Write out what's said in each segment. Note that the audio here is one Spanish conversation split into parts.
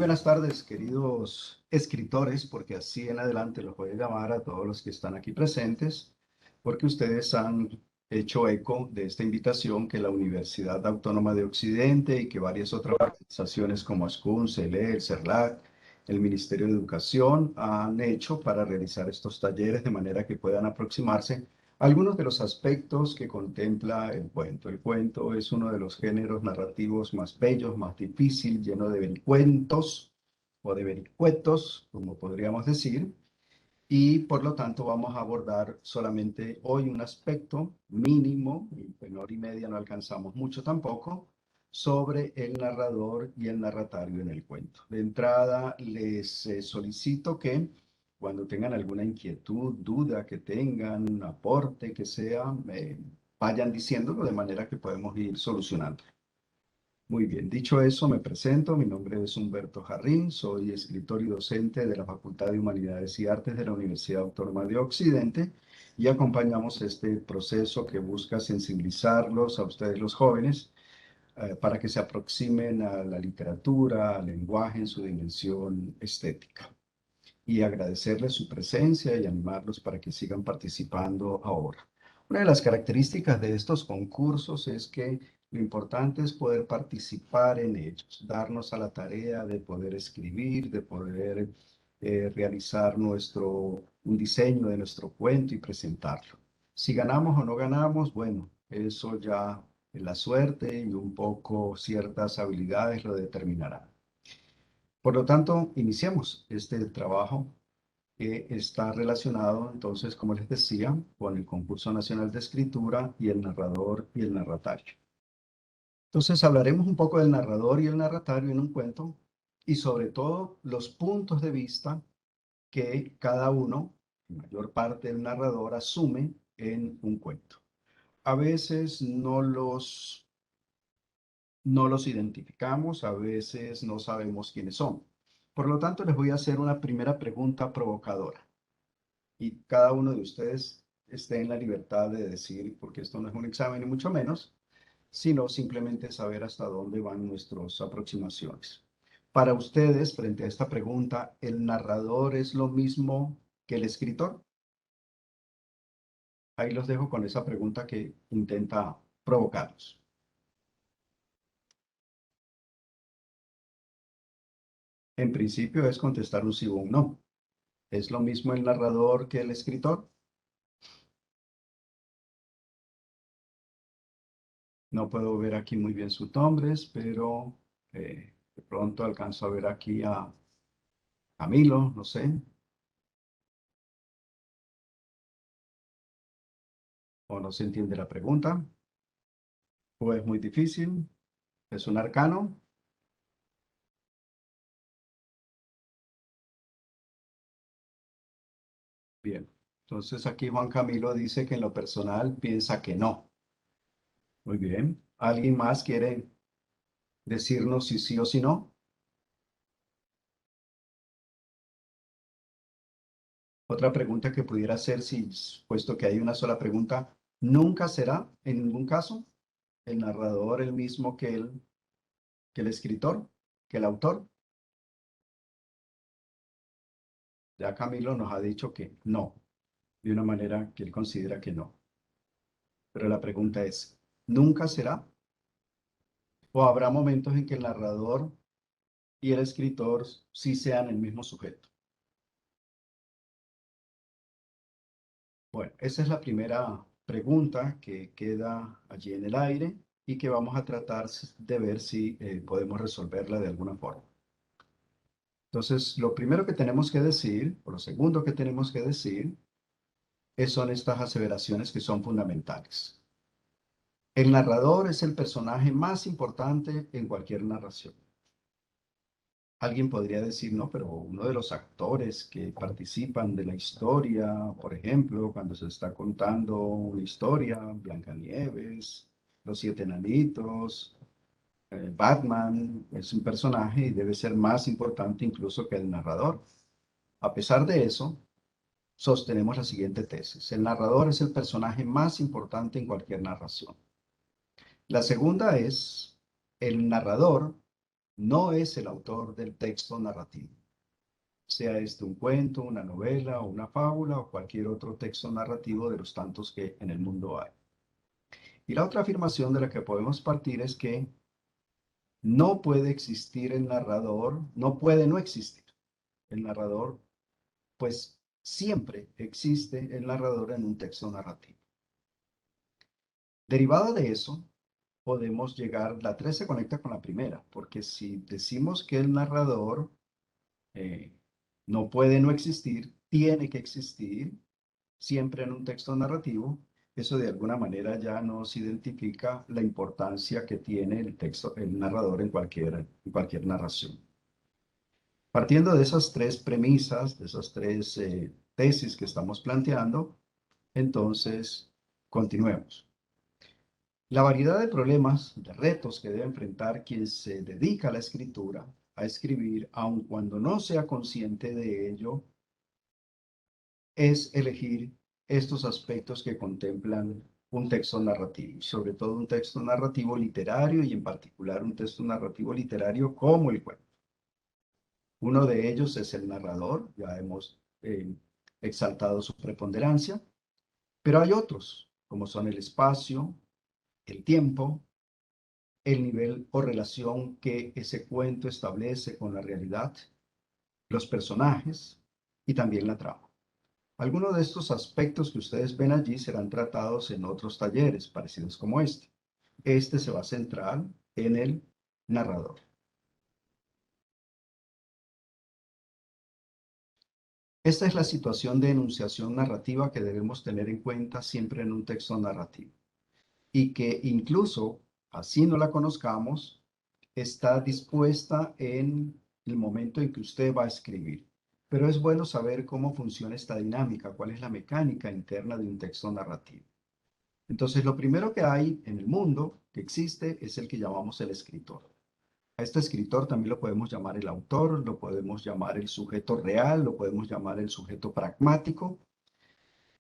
buenas tardes, queridos escritores, porque así en adelante los voy a llamar a todos los que están aquí presentes, porque ustedes han hecho eco de esta invitación que la Universidad Autónoma de Occidente y que varias otras organizaciones como ASCUN, CELE, el CERLAC, el Ministerio de Educación han hecho para realizar estos talleres de manera que puedan aproximarse a algunos de los aspectos que contempla el cuento. El cuento es uno de los géneros narrativos más bellos, más difícil, lleno de vericuentos o de vericuetos, como podríamos decir, y por lo tanto vamos a abordar solamente hoy un aspecto mínimo, y en hora y media no alcanzamos mucho tampoco, sobre el narrador y el narratario en el cuento. De entrada, les solicito que cuando tengan alguna inquietud, duda que tengan, aporte que sea, vayan diciéndolo de manera que podemos ir solucionando. Muy bien, dicho eso, me presento. Mi nombre es Humberto Jarrín, soy escritor y docente de la Facultad de Humanidades y Artes de la Universidad Autónoma de Occidente y acompañamos este proceso que busca sensibilizarlos a ustedes los jóvenes para que se aproximen a la literatura, al lenguaje en su dimensión estética. Y agradecerles su presencia y animarlos para que sigan participando ahora. Una de las características de estos concursos es que lo importante es poder participar en ellos, darnos a la tarea de poder escribir, de poder realizar un diseño de nuestro cuento y presentarlo. Si ganamos o no ganamos, bueno, eso ya la suerte y un poco ciertas habilidades lo determinarán. Por lo tanto, iniciemos este trabajo que está relacionado, entonces, como les decía, con el Concurso Nacional de Escritura y el narrador y el narratario. Entonces, hablaremos un poco del narrador y el narratario en un cuento y sobre todo los puntos de vista que cada uno, la mayor parte del narrador, asume en un cuento. A veces no los identificamos, a veces no sabemos quiénes son. Por lo tanto, les voy a hacer una primera pregunta provocadora y cada uno de ustedes esté en la libertad de decir, porque esto no es un examen ni mucho menos, sino simplemente saber hasta dónde van nuestras aproximaciones. Para ustedes, frente a esta pregunta, ¿el narrador es lo mismo que el escritor? Ahí los dejo con esa pregunta que intenta provocarlos. En principio es contestar un sí o un no. ¿Es lo mismo el narrador que el escritor? No puedo ver aquí muy bien sus nombres, pero de pronto alcanzo a ver aquí a Camilo, no sé, o no se entiende la pregunta, o es muy difícil, es un arcano. Bien, entonces aquí Juan Camilo dice que en lo personal piensa que no. Muy bien. ¿Alguien más quiere decirnos si sí o si no? Otra pregunta que pudiera ser, si puesto que hay una sola pregunta, ¿nunca será en ningún caso el narrador el mismo que el escritor, que el autor? Ya Camilo nos ha dicho que no, de una manera que él considera que no. Pero la pregunta es, ¿nunca será? ¿O habrá momentos en que el narrador y el escritor sí sean el mismo sujeto? Bueno, esa es la primera pregunta que queda allí en el aire y que vamos a tratar de ver si podemos resolverla de alguna forma. Entonces, lo primero que tenemos que decir, o lo segundo que tenemos que decir, son estas aseveraciones que son fundamentales. El narrador es el personaje más importante en cualquier narración. Alguien podría decir, no, pero uno de los actores que participan de la historia, por ejemplo, cuando se está contando una historia, Blancanieves, Los Siete Enanitos, Batman, es un personaje y debe ser más importante incluso que el narrador. A pesar de eso, sostenemos la siguiente tesis. El narrador es el personaje más importante en cualquier narración. La segunda es, el narrador no es el autor del texto narrativo, sea este un cuento, una novela, una fábula o cualquier otro texto narrativo de los tantos que en el mundo hay. Y la otra afirmación de la que podemos partir es que no puede existir el narrador, no puede no existir el narrador, pues siempre existe el narrador en un texto narrativo. Derivado de eso, podemos llegar, la 3 se conecta con la primera, porque si decimos que el narrador eh, no puede no existir, tiene que existir siempre en un texto narrativo, eso de alguna manera ya nos identifica la importancia que tiene el texto, el narrador en cualquier narración. Partiendo de esas tres premisas, de esas tres tesis que estamos planteando, entonces continuemos. La variedad de problemas, de retos que debe enfrentar quien se dedica a la escritura, a escribir, aun cuando no sea consciente de ello, es elegir estos aspectos que contemplan un texto narrativo, sobre todo un texto narrativo literario y en particular un texto narrativo literario como el cuento. Uno de ellos es el narrador, ya hemos exaltado su preponderancia, pero hay otros, como son el espacio, el tiempo, el nivel o relación que ese cuento establece con la realidad, los personajes y también la trama. Algunos de estos aspectos que ustedes ven allí serán tratados en otros talleres parecidos como este. Este se va a centrar en el narrador. Esta es la situación de enunciación narrativa que debemos tener en cuenta siempre en un texto narrativo y que incluso, así no la conozcamos, está dispuesta en el momento en que usted va a escribir. Pero es bueno saber cómo funciona esta dinámica, cuál es la mecánica interna de un texto narrativo. Entonces, lo primero que hay en el mundo que existe es el que llamamos el escritor. A este escritor también lo podemos llamar el autor, lo podemos llamar el sujeto real, lo podemos llamar el sujeto pragmático.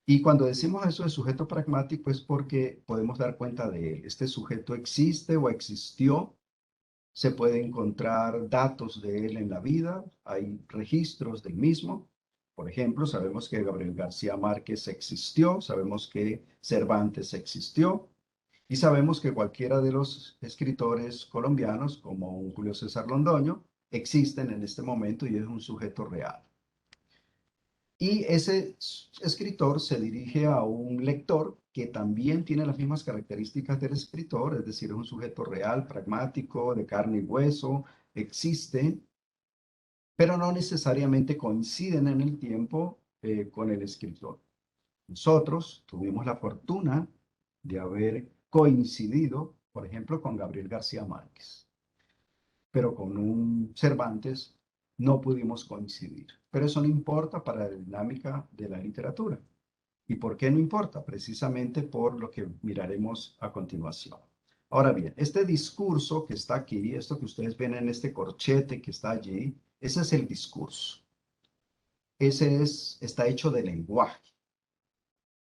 Y cuando decimos eso de sujeto pragmático es porque podemos dar cuenta de él. Este sujeto existe o existió, se puede encontrar datos de él en la vida, hay registros del mismo. Por ejemplo, sabemos que Gabriel García Márquez existió, sabemos que Cervantes existió y sabemos que cualquiera de los escritores colombianos, como un Julio César Londoño, existen en este momento y es un sujeto real. Y ese escritor se dirige a un lector que también tiene las mismas características del escritor, es decir, es un sujeto real, pragmático, de carne y hueso, existe, pero no necesariamente coinciden en el tiempo con el escritor. Nosotros tuvimos la fortuna de haber coincidido, por ejemplo, con Gabriel García Márquez, pero con un Cervantes no pudimos coincidir. Pero eso no importa para la dinámica de la literatura. ¿Y por qué no importa? Precisamente por lo que miraremos a continuación. Ahora bien, este discurso que está aquí, esto que ustedes ven en este corchete que está allí, ese es el discurso. Está hecho de lenguaje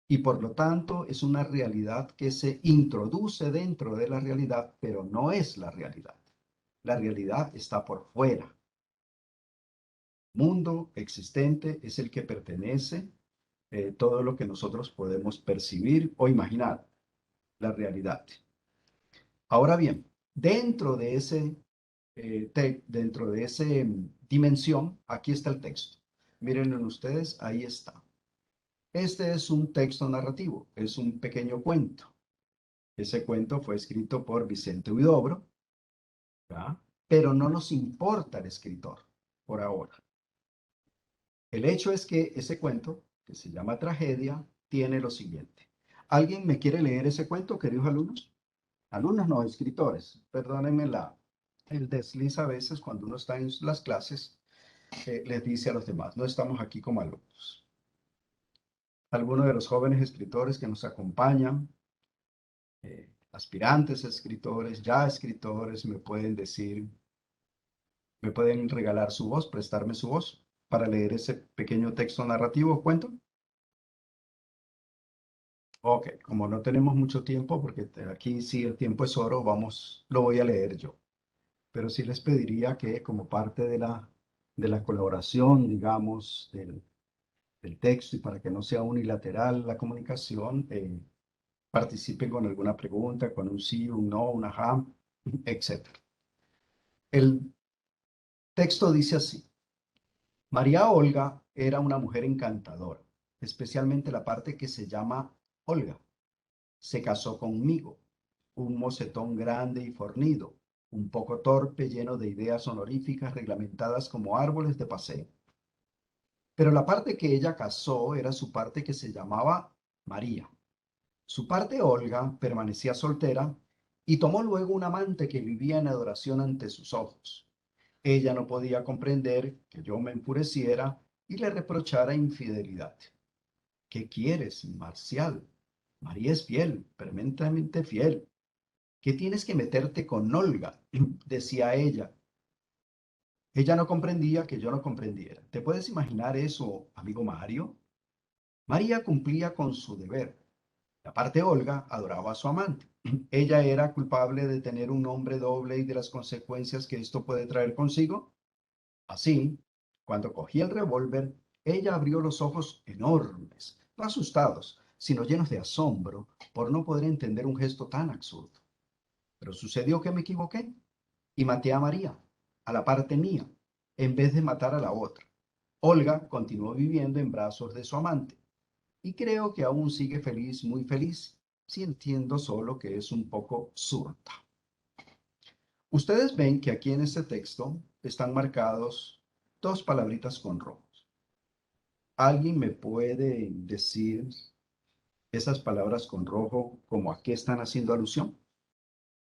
y por lo tanto es una realidad que se introduce dentro de la realidad, pero no es la realidad. La realidad está por fuera. Mundo existente es el que pertenece todo lo que nosotros podemos percibir o imaginar, la realidad. Ahora bien, dentro de ese dimensión, aquí está el texto. Miren ustedes, ahí está. Este es un texto narrativo, es un pequeño cuento. Ese cuento fue escrito por Vicente Huidobro, ¿ya? Pero no nos importa el escritor por ahora. El hecho es que ese cuento, que se llama Tragedia, tiene lo siguiente. ¿Alguien me quiere leer ese cuento, queridos alumnos? Alumnos no, escritores. Perdónenme el desliz a veces cuando uno está en las clases, les dice a los demás, no estamos aquí como alumnos. Algunos de los jóvenes escritores que nos acompañan, aspirantes escritores, ya escritores, me pueden decir, me pueden regalar su voz, prestarme su voz para leer ese pequeño texto narrativo o cuento. Ok, como no tenemos mucho tiempo, porque aquí sí el tiempo es oro, lo voy a leer yo. pero sí les pediría que como parte de la colaboración, digamos, del texto y para que no sea unilateral la comunicación, participen con alguna pregunta, con un sí, un no, un ajá, etc. El texto dice así: María Olga era una mujer encantadora, especialmente la parte que se llama Olga. Se casó conmigo, un mocetón grande y fornido, un poco torpe, lleno de ideas honoríficas reglamentadas como árboles de paseo. Pero la parte que ella casó era su parte que se llamaba María. Su parte Olga permanecía soltera y tomó luego un amante que vivía en adoración ante sus ojos. Ella no podía comprender que yo me enfureciera y le reprochara infidelidad. ¿Qué quieres, Marcial? María es fiel, permanentemente fiel. ¿Qué tienes que meterte con Olga? Decía ella. Ella no comprendía que yo no comprendiera. ¿Te puedes imaginar eso, amigo Mario? María cumplía con su deber. Aparte, Olga adoraba a su amante. ¿Ella era culpable de tener un nombre doble y de las consecuencias que esto puede traer consigo? Así, cuando cogí el revólver, ella abrió los ojos enormes, no asustados, sino llenos de asombro por no poder entender un gesto tan absurdo. Pero sucedió que me equivoqué y maté a María, a la parte mía, en vez de matar a la otra. Olga continuó viviendo en brazos de su amante y creo que aún sigue feliz, muy feliz, si entiendo solo que es un poco zurda. Ustedes ven que aquí en este texto están marcados dos palabritas con rojos. ¿Alguien me puede decir esas palabras con rojo como a qué están haciendo alusión?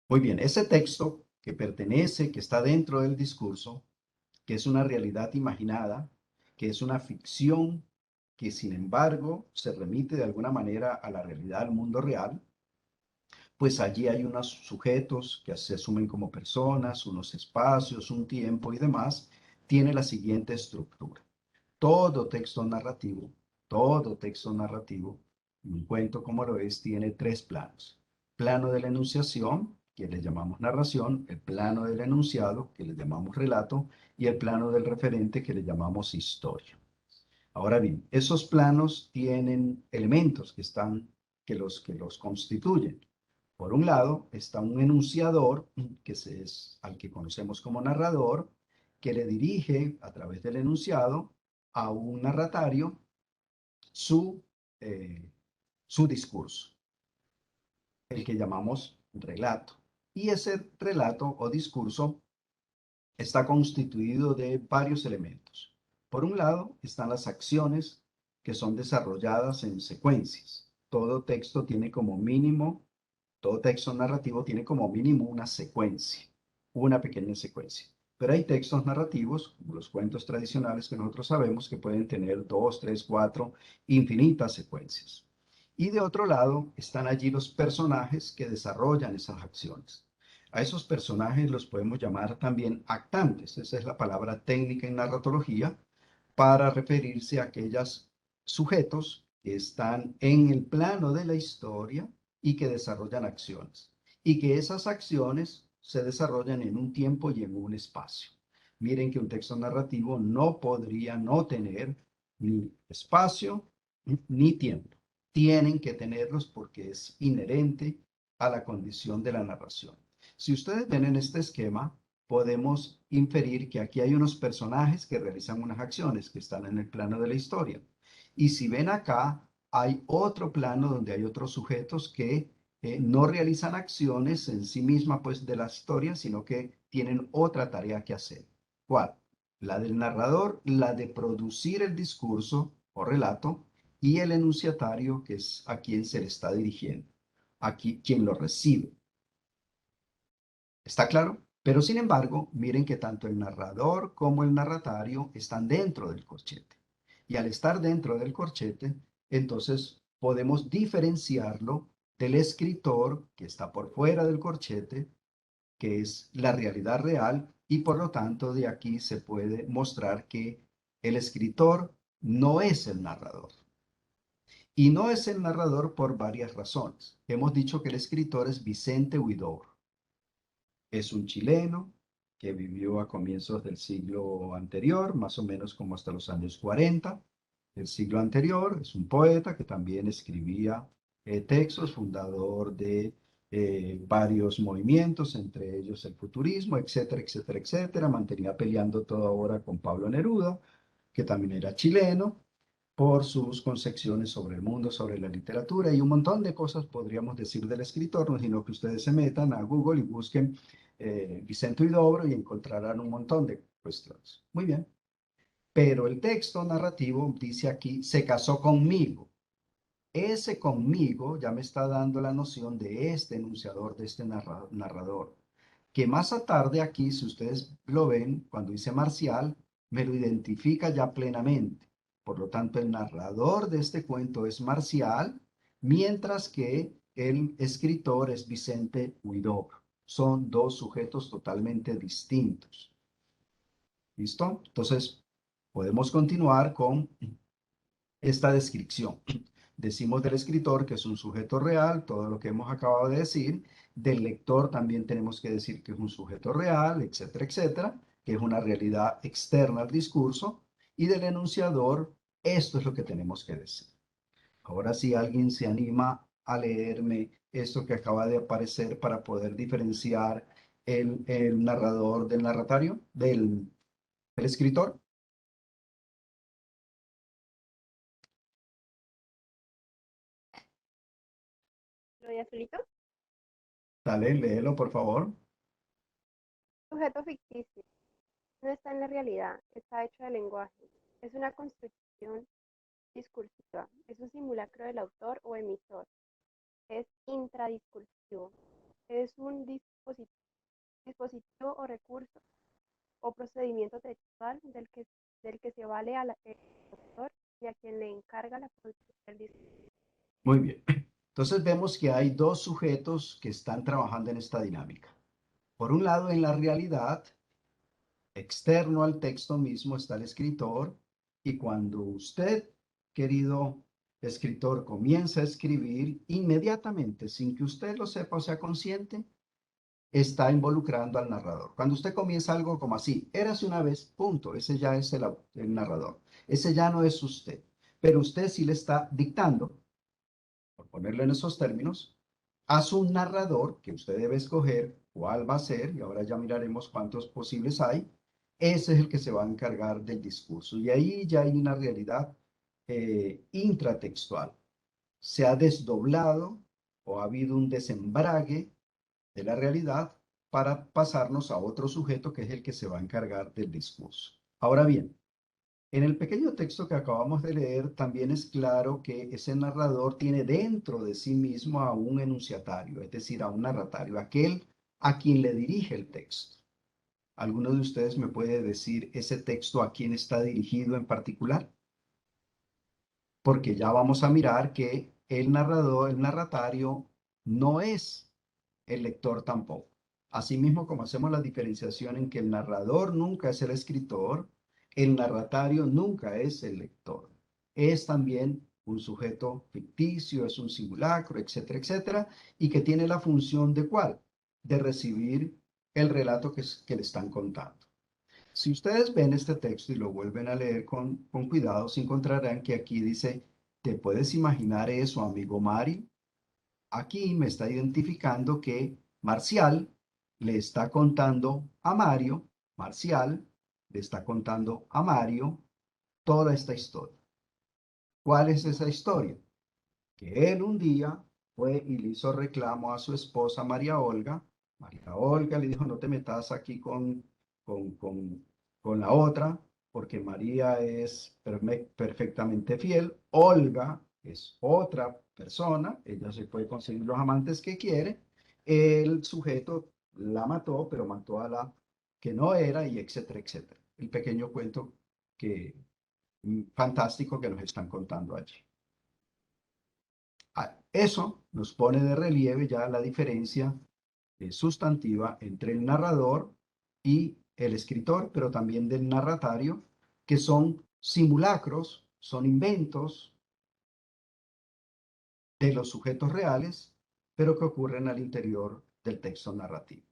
Muy bien, ese texto que pertenece, que está dentro del discurso, que es una realidad imaginada, que es una ficción, que sin embargo se remite de alguna manera a la realidad del mundo real, pues allí hay unos sujetos que se asumen como personas, unos espacios, un tiempo y demás, tiene la siguiente estructura. Todo texto narrativo, todo texto narrativo, un cuento como lo es, tiene tres planos. Plano de la enunciación, que le llamamos narración, el plano del enunciado, que le llamamos relato, y el plano del referente, que le llamamos historia. Ahora bien, esos planos tienen elementos que los constituyen. Por un lado está un enunciador, es al que conocemos como narrador, que le dirige a través del enunciado a un narratario su, eh, su discurso, el que llamamos relato. Y ese relato o discurso está constituido de varios elementos. Por un lado están las acciones que son desarrolladas en secuencias. Todo texto narrativo tiene como mínimo una secuencia, una pequeña secuencia. Pero hay textos narrativos, como los cuentos tradicionales que nosotros sabemos, que pueden tener dos, tres, cuatro, infinitas secuencias. Y de otro lado están allí los personajes que desarrollan esas acciones. A esos personajes los podemos llamar también actantes. Esa es la palabra técnica en narratología para referirse a aquellos sujetos que están en el plano de la historia y que desarrollan acciones. Y que esas acciones se desarrollan en un tiempo y en un espacio. Miren que un texto narrativo no podría no tener ni espacio ni tiempo. Tienen que tenerlos porque es inherente a la condición de la narración. Si ustedes ven en este esquema, podemos inferir que aquí hay unos personajes que realizan unas acciones que están en el plano de la historia. Y si ven acá, hay otro plano donde hay otros sujetos que no realizan acciones en sí misma pues de la historia, sino que tienen otra tarea que hacer. ¿Cuál? La del narrador, la de producir el discurso o relato, y el enunciatario, que es a quien se le está dirigiendo, aquí quien lo recibe. ¿Está claro? Pero sin embargo, miren que tanto el narrador como el narratario están dentro del corchete. Y al estar dentro del corchete, entonces podemos diferenciarlo del escritor que está por fuera del corchete, que es la realidad real, y por lo tanto de aquí se puede mostrar que el escritor no es el narrador. Y no es el narrador por varias razones. Hemos dicho que el escritor es Vicente Huidobro. Es un chileno, que vivió a comienzos del siglo anterior, más o menos como hasta los años 40 del siglo anterior. Es un poeta que también escribía textos, fundador de varios movimientos, entre ellos el futurismo, etcétera, etcétera, etcétera. Mantenía peleando toda hora con Pablo Neruda, que también era chileno, por sus concepciones sobre el mundo, sobre la literatura y un montón de cosas podríamos decir del escritor, no sino que ustedes se metan a Google y busquen Vicente Huidobro y encontrarán un montón de cuestiones. Muy bien. Pero el texto narrativo dice aquí, se casó conmigo. Ese conmigo ya me está dando la noción de este enunciador, de este narrador, que más a tarde aquí, si ustedes lo ven, cuando dice Marcial, me lo identifica ya plenamente. Por lo tanto, el narrador de este cuento es Marcial, mientras que el escritor es Vicente Huidobro. Son dos sujetos totalmente distintos. ¿Listo? Entonces, podemos continuar con esta descripción. Decimos del escritor que es un sujeto real, todo lo que hemos acabado de decir. Del lector también tenemos que decir que es un sujeto real, etcétera, etcétera, que es una realidad externa al discurso. Y del enunciador, esto es lo que tenemos que decir. Ahora, si alguien se anima a leerme esto que acaba de aparecer para poder diferenciar el narrador del narratario, del escritor. Lo de azulito, Dale, léelo, por favor. sujeto ficticio, no está en la realidad, está hecho de lenguaje. Es una construcción discursiva, es un simulacro del autor o emisor. Es intradiscursivo, es un dispositivo o recurso o procedimiento textual del que se vale el autor y a quien le encarga la producción del discurso. Muy bien. Entonces vemos que hay dos sujetos que están trabajando en esta dinámica. Por un lado, en la realidad, externo al texto mismo está el escritor, y cuando usted, querido escritor, comienza a escribir, inmediatamente, sin que usted lo sepa o sea consciente, está involucrando al narrador. Cuando usted comienza algo como así, érase una vez, punto, ese ya es el narrador. Ese ya no es usted, pero usted sí le está dictando, por ponerlo en esos términos, a su narrador, que usted debe escoger cuál va a ser, y ahora ya miraremos cuántos posibles hay. Ese es el que se va a encargar del discurso. Y ahí ya hay una realidad intratextual. Se ha desdoblado o ha habido un desembrague de la realidad para pasarnos a otro sujeto que es el que se va a encargar del discurso. Ahora bien, en el pequeño texto que acabamos de leer, también es claro que ese narrador tiene dentro de sí mismo a un enunciatario, es decir, a un narratario, aquel a quien le dirige el texto. ¿Alguno de ustedes me puede decir ese texto a quién está dirigido en particular? Porque ya vamos a mirar que el narrador, el narratario, no es el lector tampoco. Asimismo, como hacemos la diferenciación en que el narrador nunca es el escritor, el narratario nunca es el lector. Es también un sujeto ficticio, es un simulacro, etcétera, etcétera, y que tiene la función de ¿cuál? De recibir el relato que le están contando. Si ustedes ven este texto y lo vuelven a leer con cuidado, se encontrarán que aquí dice, ¿te puedes imaginar eso, amigo Mari? Aquí me está identificando que Marcial le está contando a Mario, Marcial le está contando a Mario toda esta historia. ¿Cuál es esa historia? Que él un día fue y le hizo reclamo a su esposa María Olga. María Olga le dijo, no te metas aquí con, con, con la otra, porque María es perfectamente fiel. Olga es otra persona, ella se puede conseguir los amantes que quiere. El sujeto la mató, pero mató a la que no era, y etcétera, etcétera. El pequeño cuento que fantástico que nos están contando allí. Eso nos pone de relieve ya la diferencia sustantiva entre el narrador y el escritor, pero también del narratario, que son simulacros, son inventos de los sujetos reales, pero que ocurren al interior del texto narrativo.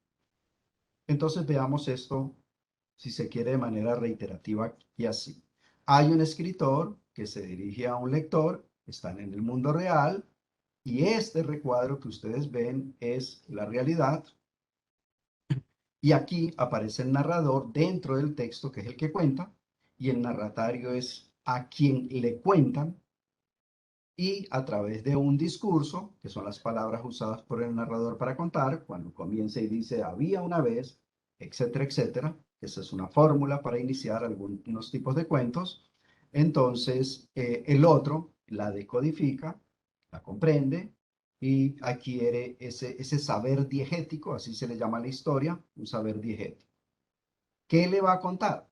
Entonces veamos esto, si se quiere, de manera reiterativa y así. Hay un escritor que se dirige a un lector, están en el mundo real, y este recuadro que ustedes ven es la realidad. Y aquí aparece el narrador dentro del texto, que es el que cuenta, y el narratario es a quien le cuentan, y a través de un discurso, que son las palabras usadas por el narrador para contar, cuando comienza y dice había una vez, etcétera, etcétera, esa es una fórmula para iniciar algunos tipos de cuentos. Entonces, el otro la decodifica, la comprende y adquiere ese saber diegético, así se le llama a la historia, un saber diegético. ¿Qué le va a contar?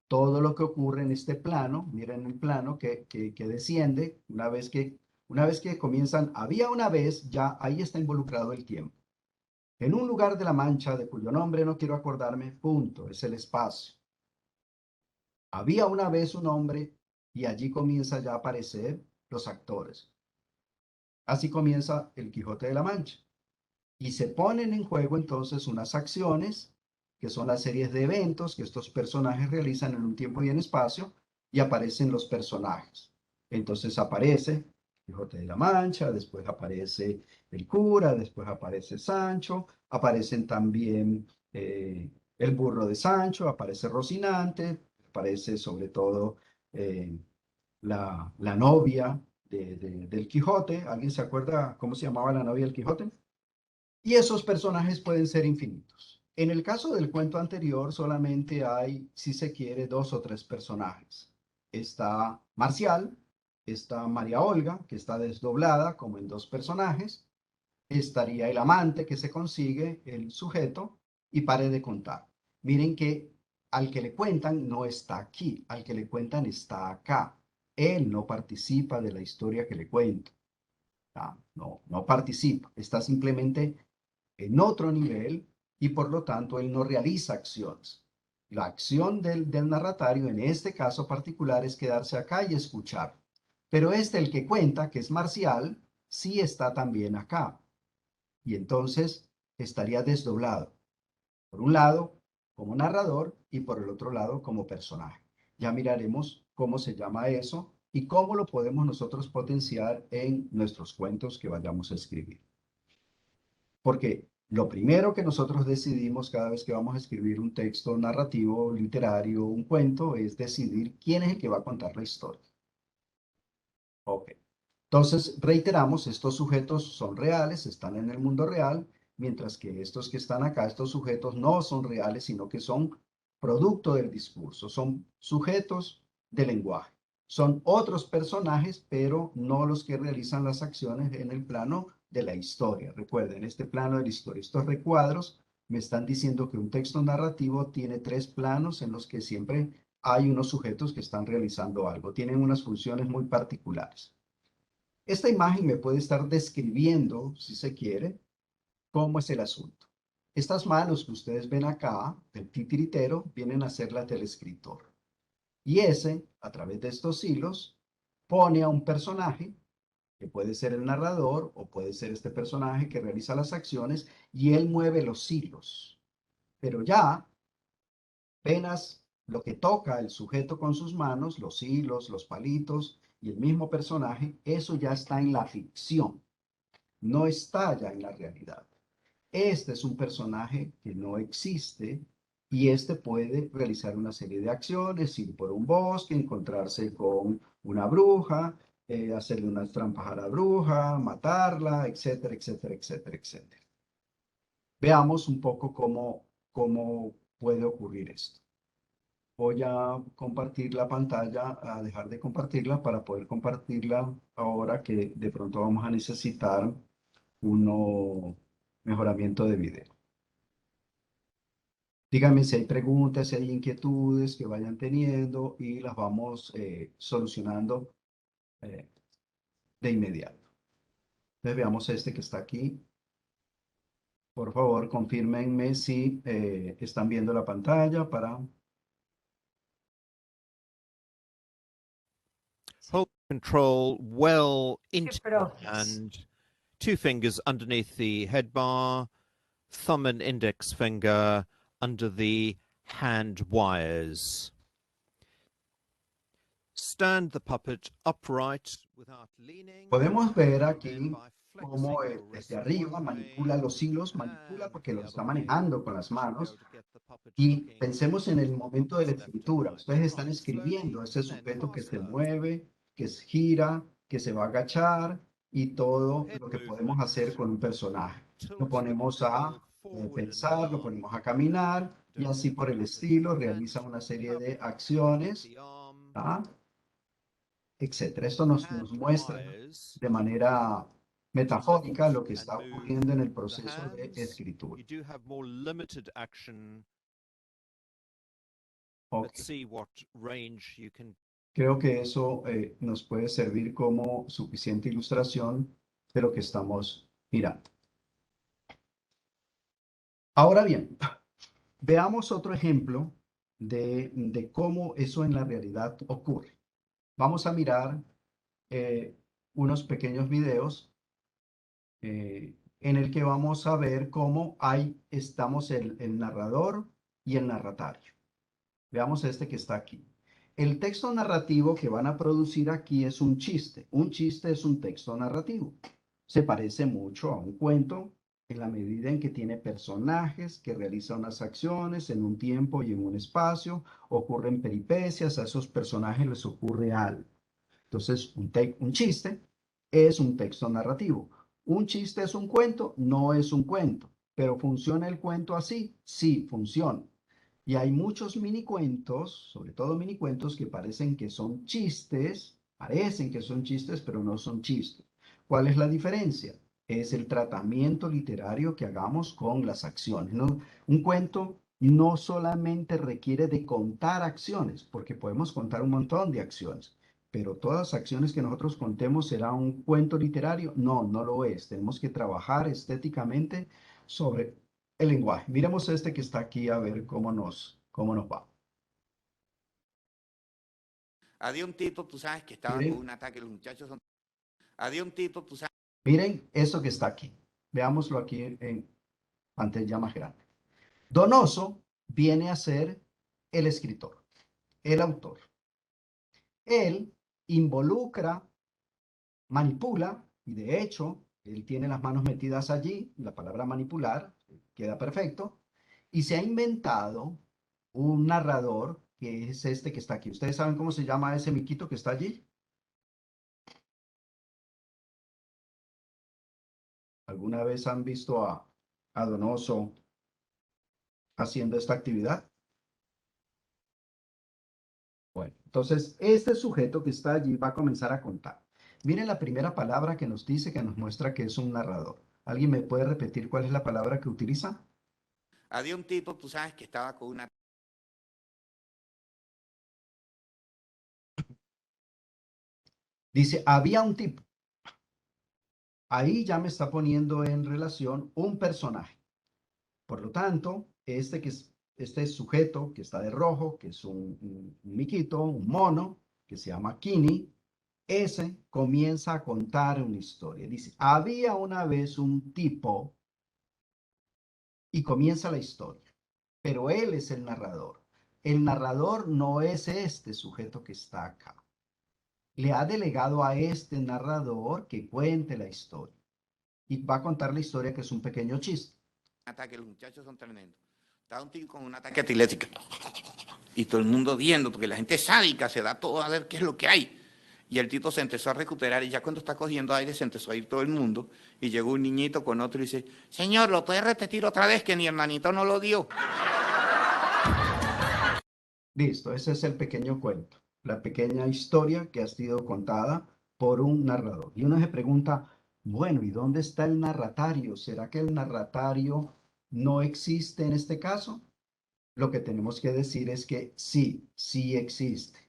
Todo lo que ocurre en este plano, miren el plano que desciende, una vez que comienzan, había una vez, ya ahí está involucrado el tiempo. En un lugar de la Mancha, de cuyo nombre no quiero acordarme, punto, es el espacio. Había una vez un hombre y allí comienza ya a aparecer los actores. Así comienza el Quijote de la Mancha. Y se ponen en juego entonces unas acciones, que son las series de eventos que estos personajes realizan en un tiempo y en espacio, y aparecen los personajes. Entonces aparece Quijote de la Mancha, después aparece el cura, después aparece Sancho, aparecen también el burro de Sancho, aparece Rocinante, aparece sobre todo eh, la novia del Quijote. ¿Alguien se acuerda cómo se llamaba la novia del Quijote? Y esos personajes pueden ser infinitos. En el caso del cuento anterior, solamente hay, si se quiere, dos o tres personajes. Está Marcial, está María Olga, que está desdoblada como en dos personajes, estaría el amante que se consigue, el sujeto, y pare de contar. Miren que al que le cuentan no está aquí, al que le cuentan está acá. Él no participa de la historia que le cuento. No participa, está simplemente en otro nivel y por lo tanto él no realiza acciones. La acción del narratario en este caso particular es quedarse acá y escuchar. Pero el que cuenta, que es Marcial, sí está también acá. Y entonces estaría desdoblado. Por un lado, como narrador y por el otro lado, como personaje. Ya miraremos cómo se llama eso y cómo lo podemos nosotros potenciar en nuestros cuentos que vayamos a escribir. Porque lo primero que nosotros decidimos cada vez que vamos a escribir un texto narrativo, literario, un cuento, es decidir quién es el que va a contar la historia. Ok. Entonces, reiteramos, estos sujetos son reales, están en el mundo real, mientras que estos que están acá, estos sujetos no son reales, sino que son producto del discurso, son sujetos de lenguaje. Son otros personajes, pero no los que realizan las acciones en el plano de la historia. Recuerden, este plano de la historia, estos recuadros me están diciendo que un texto narrativo tiene tres planos en los que siempre hay unos sujetos que están realizando algo, tienen unas funciones muy particulares. Esta imagen me puede estar describiendo, si se quiere, cómo es el asunto. Estas manos que ustedes ven acá, del titiritero, vienen a ser las del escritor. Y ese, a través de estos hilos, pone a un personaje, que puede ser el narrador o puede ser este personaje que realiza las acciones, y él mueve los hilos. Pero ya, apenas lo que toca el sujeto con sus manos, los hilos, los palitos y el mismo personaje, eso ya está en la ficción, no está ya en la realidad. Este es un personaje que no existe y este puede realizar una serie de acciones, ir por un bosque, encontrarse con una bruja, hacerle unas trampas a la bruja, matarla, etcétera, etcétera, etcétera, etcétera. Veamos un poco cómo puede ocurrir esto. Voy a compartir la pantalla, a dejar de compartirla para poder compartirla ahora que de pronto vamos a necesitar un mejoramiento de video. Díganme si hay preguntas, si hay inquietudes que vayan teniendo y las vamos solucionando eh, de inmediato. Entonces veamos este que está aquí. Por favor, confírmenme si están viendo la pantalla para... Hold control well into your Progress. hand, two fingers underneath the head bar, thumb and index finger under the hand wires. Stand the puppet upright without leaning. Podemos ver Then aquí by cómo flexing your desde wrist arriba one manipula way los hilos, manipula and porque the los está other way, manejando con las you should be manos. able to get the puppet Y looking pensemos en el from momento de la puppets left to escritura. right. Ustedes están Right, escribiendo slowly ese and then sujeto que se faster. mueve, que se gira, que se va a agachar y todo Head lo que podemos movement. hacer con un personaje. Lo Tilt the ponemos a pupil forward and pensar, lo down. ponemos a caminar y Don't así let por the el puppet estilo, flat, realiza una serie cup, de rotate acciones, the arm. ¿ah? Etcétera. Esto nos Hand muestra wires de manera metafórica lo que and está move ocurriendo en el the proceso de hands. escritura. You do have more limited action, Ok. but see what range you can. Creo que eso nos puede servir como suficiente ilustración de lo que estamos mirando. Ahora bien, veamos otro ejemplo de cómo eso en la realidad ocurre. Vamos a mirar unos pequeños videos en el que vamos a ver cómo estamos el narrador y el narratario. Veamos este que está aquí. El texto narrativo que van a producir aquí es un chiste. Un chiste es un texto narrativo. Se parece mucho a un cuento en la medida en que tiene personajes que realizan unas acciones en un tiempo y en un espacio, ocurren peripecias, a esos personajes les ocurre algo. Entonces, un chiste es un texto narrativo. ¿Un chiste es un cuento? No es un cuento. ¿Pero funciona el cuento así? Sí, funciona. Y hay muchos minicuentos, sobre todo minicuentos, que parecen que son chistes, pero no son chistes. ¿Cuál es la diferencia? Es el tratamiento literario que hagamos con las acciones, ¿no? Un cuento no solamente requiere de contar acciones, porque podemos contar un montón de acciones, pero todas las acciones que nosotros contemos será un cuento literario. No, no lo es. Tenemos que trabajar estéticamente sobre el lenguaje. Miremos este que está aquí a ver cómo nos va. Había un tipo, tú sabes, que estaba Miren. con un ataque, los muchachos son... Había un tipo, tú sabes... Miren esto que está aquí. Veámoslo aquí en pantalla más grande. Donoso viene a ser el escritor, el autor. Él involucra, manipula, y de hecho, él tiene las manos metidas allí, la palabra manipular, queda perfecto, y se ha inventado un narrador, que es este que está aquí. ¿Ustedes saben cómo se llama ese miquito que está allí? ¿Alguna vez han visto a Donoso haciendo esta actividad? Bueno, entonces este sujeto que está allí va a comenzar a contar. Miren la primera palabra que nos dice, que nos muestra que es un narrador. ¿Alguien me puede repetir cuál es la palabra que utiliza? Había un tipo, tú sabes, que estaba con una... Dice, había un tipo. Ahí ya me está poniendo en relación un personaje. Por lo tanto, este sujeto que está de rojo, que es un miquito, un mono, que se llama Kini, ese comienza a contar una historia. Dice, había una vez un tipo, y comienza la historia, pero él es el narrador. El narrador no es este sujeto que está acá. Le ha delegado a este narrador que cuente la historia. Y va a contar la historia, que es un pequeño chiste. Ataque, los muchachos son tremendos. Estaba un tipo con un ataque atilético. Y todo el mundo viendo, porque la gente es sádica, se da todo a ver qué es lo que hay. Y el tipo se empezó a recuperar y ya cuando está cogiendo aire se empezó a ir todo el mundo. Y llegó un niñito con otro y dice, señor, ¿lo puede repetir otra vez que mi hermanito no lo dio? Listo, ese es el pequeño cuento, la pequeña historia que ha sido contada por un narrador. Y uno se pregunta, bueno, ¿y dónde está el narratario? ¿Será que el narratario no existe en este caso? Lo que tenemos que decir es que sí, sí existe.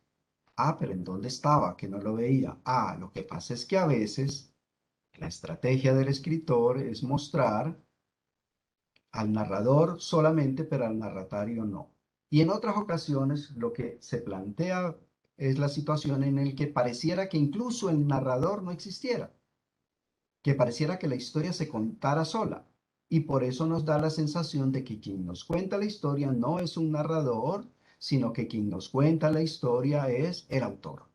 Ah, pero ¿en dónde estaba? Que no lo veía. Ah, lo que pasa es que a veces la estrategia del escritor es mostrar al narrador solamente, pero al narratario no. Y en otras ocasiones lo que se plantea es la situación en la que pareciera que incluso el narrador no existiera, que pareciera que la historia se contara sola. y por eso nos da la sensación de que quien nos cuenta la historia no es un narrador, sino que quien nos cuenta la historia es el autor.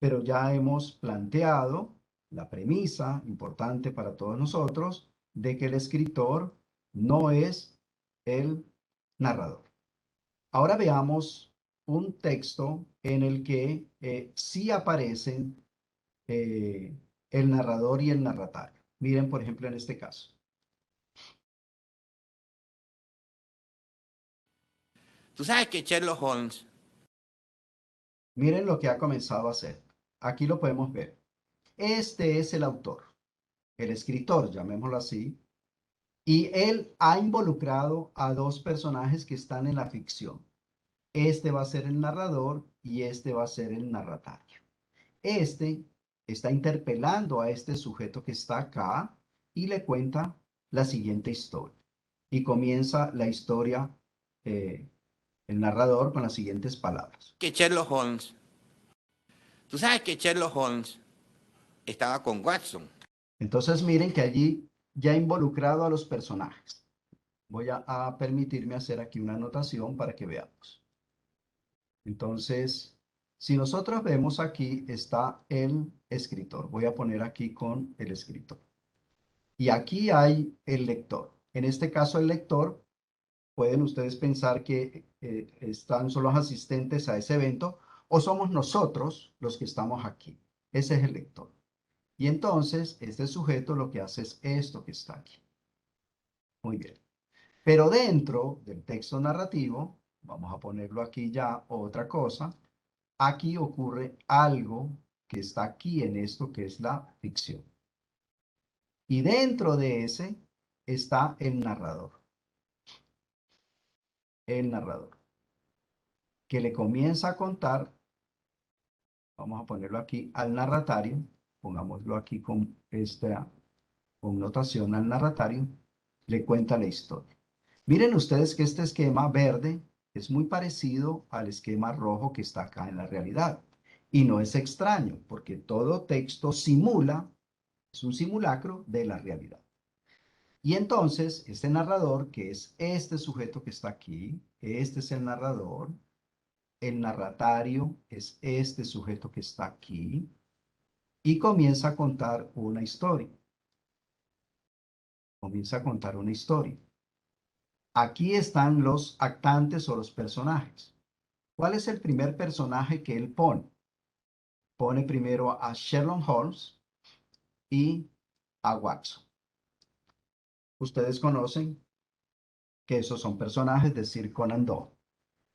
Pero ya hemos planteado la premisa importante para todos nosotros de que el escritor no es el narrador. Ahora veamos un texto en el que sí aparecen el narrador y el narratario. Miren, por ejemplo, en este caso. Tú sabes que Sherlock Holmes, Miren lo que ha comenzado a hacer. Aquí lo podemos ver. Este es el autor, el escritor, llamémoslo así, y él ha involucrado a dos personajes que están en la ficción. Este va a ser el narrador y este va a ser el narratario. Este está interpelando a este sujeto que está acá y le cuenta la siguiente historia. Y comienza la historia, el narrador, con las siguientes palabras. que Sherlock Holmes, tú sabes que Sherlock Holmes estaba con Watson. Entonces miren que allí ya ha involucrado a los personajes. Voy a permitirme hacer aquí una anotación para que veamos. Entonces, si nosotros vemos aquí está el escritor. Voy a poner aquí con el escritor. Y aquí hay el lector. En este caso, el lector, pueden ustedes pensar que están solo los asistentes a ese evento o somos nosotros los que estamos aquí. Ese es el lector. Y entonces, este sujeto lo que hace es esto que está aquí. Muy bien. Pero dentro del texto narrativo, vamos a ponerlo aquí ya, otra cosa, aquí ocurre algo que está aquí en esto que es la ficción. Y dentro de ese está el narrador. El narrador. Que le comienza a contar, vamos a ponerlo aquí, al narratario, pongámoslo aquí con esta connotación al narratario, le cuenta la historia. Miren ustedes que este esquema verde es muy parecido al esquema rojo que está acá en la realidad. Y no es extraño, porque todo texto simula, es un simulacro de la realidad. Y entonces, este narrador, que es este sujeto que está aquí, este es el narratario es este sujeto que está aquí, y comienza a contar una historia. Comienza a contar una historia. Aquí están los actantes o los personajes. ¿Cuál es el primer personaje que él pone? Pone primero a Sherlock Holmes y a Watson. Ustedes conocen que esos son personajes de Sir Conan Doyle.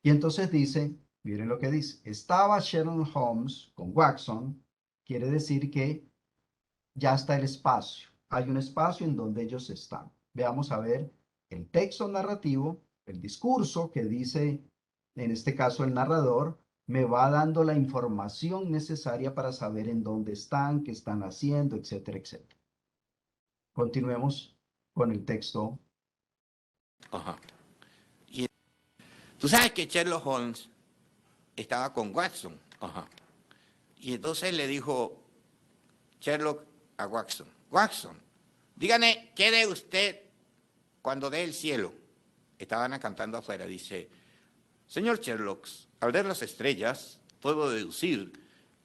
Y entonces dice, miren lo que dice, estaba Sherlock Holmes con Watson, quiere decir que ya está el espacio. Hay un espacio en donde ellos están. Veamos a ver el texto narrativo, el discurso que dice, en este caso el narrador, me va dando la información necesaria para saber en dónde están, qué están haciendo, etcétera, etcétera. Continuemos con el texto. Ajá. Y tú sabes que Sherlock Holmes estaba con Watson. Ajá. Y entonces le dijo Sherlock a Watson, Watson, dígame, ¿qué de usted cuando dé el cielo? Estaban cantando afuera, dice, señor Sherlock, al ver las estrellas, puedo deducir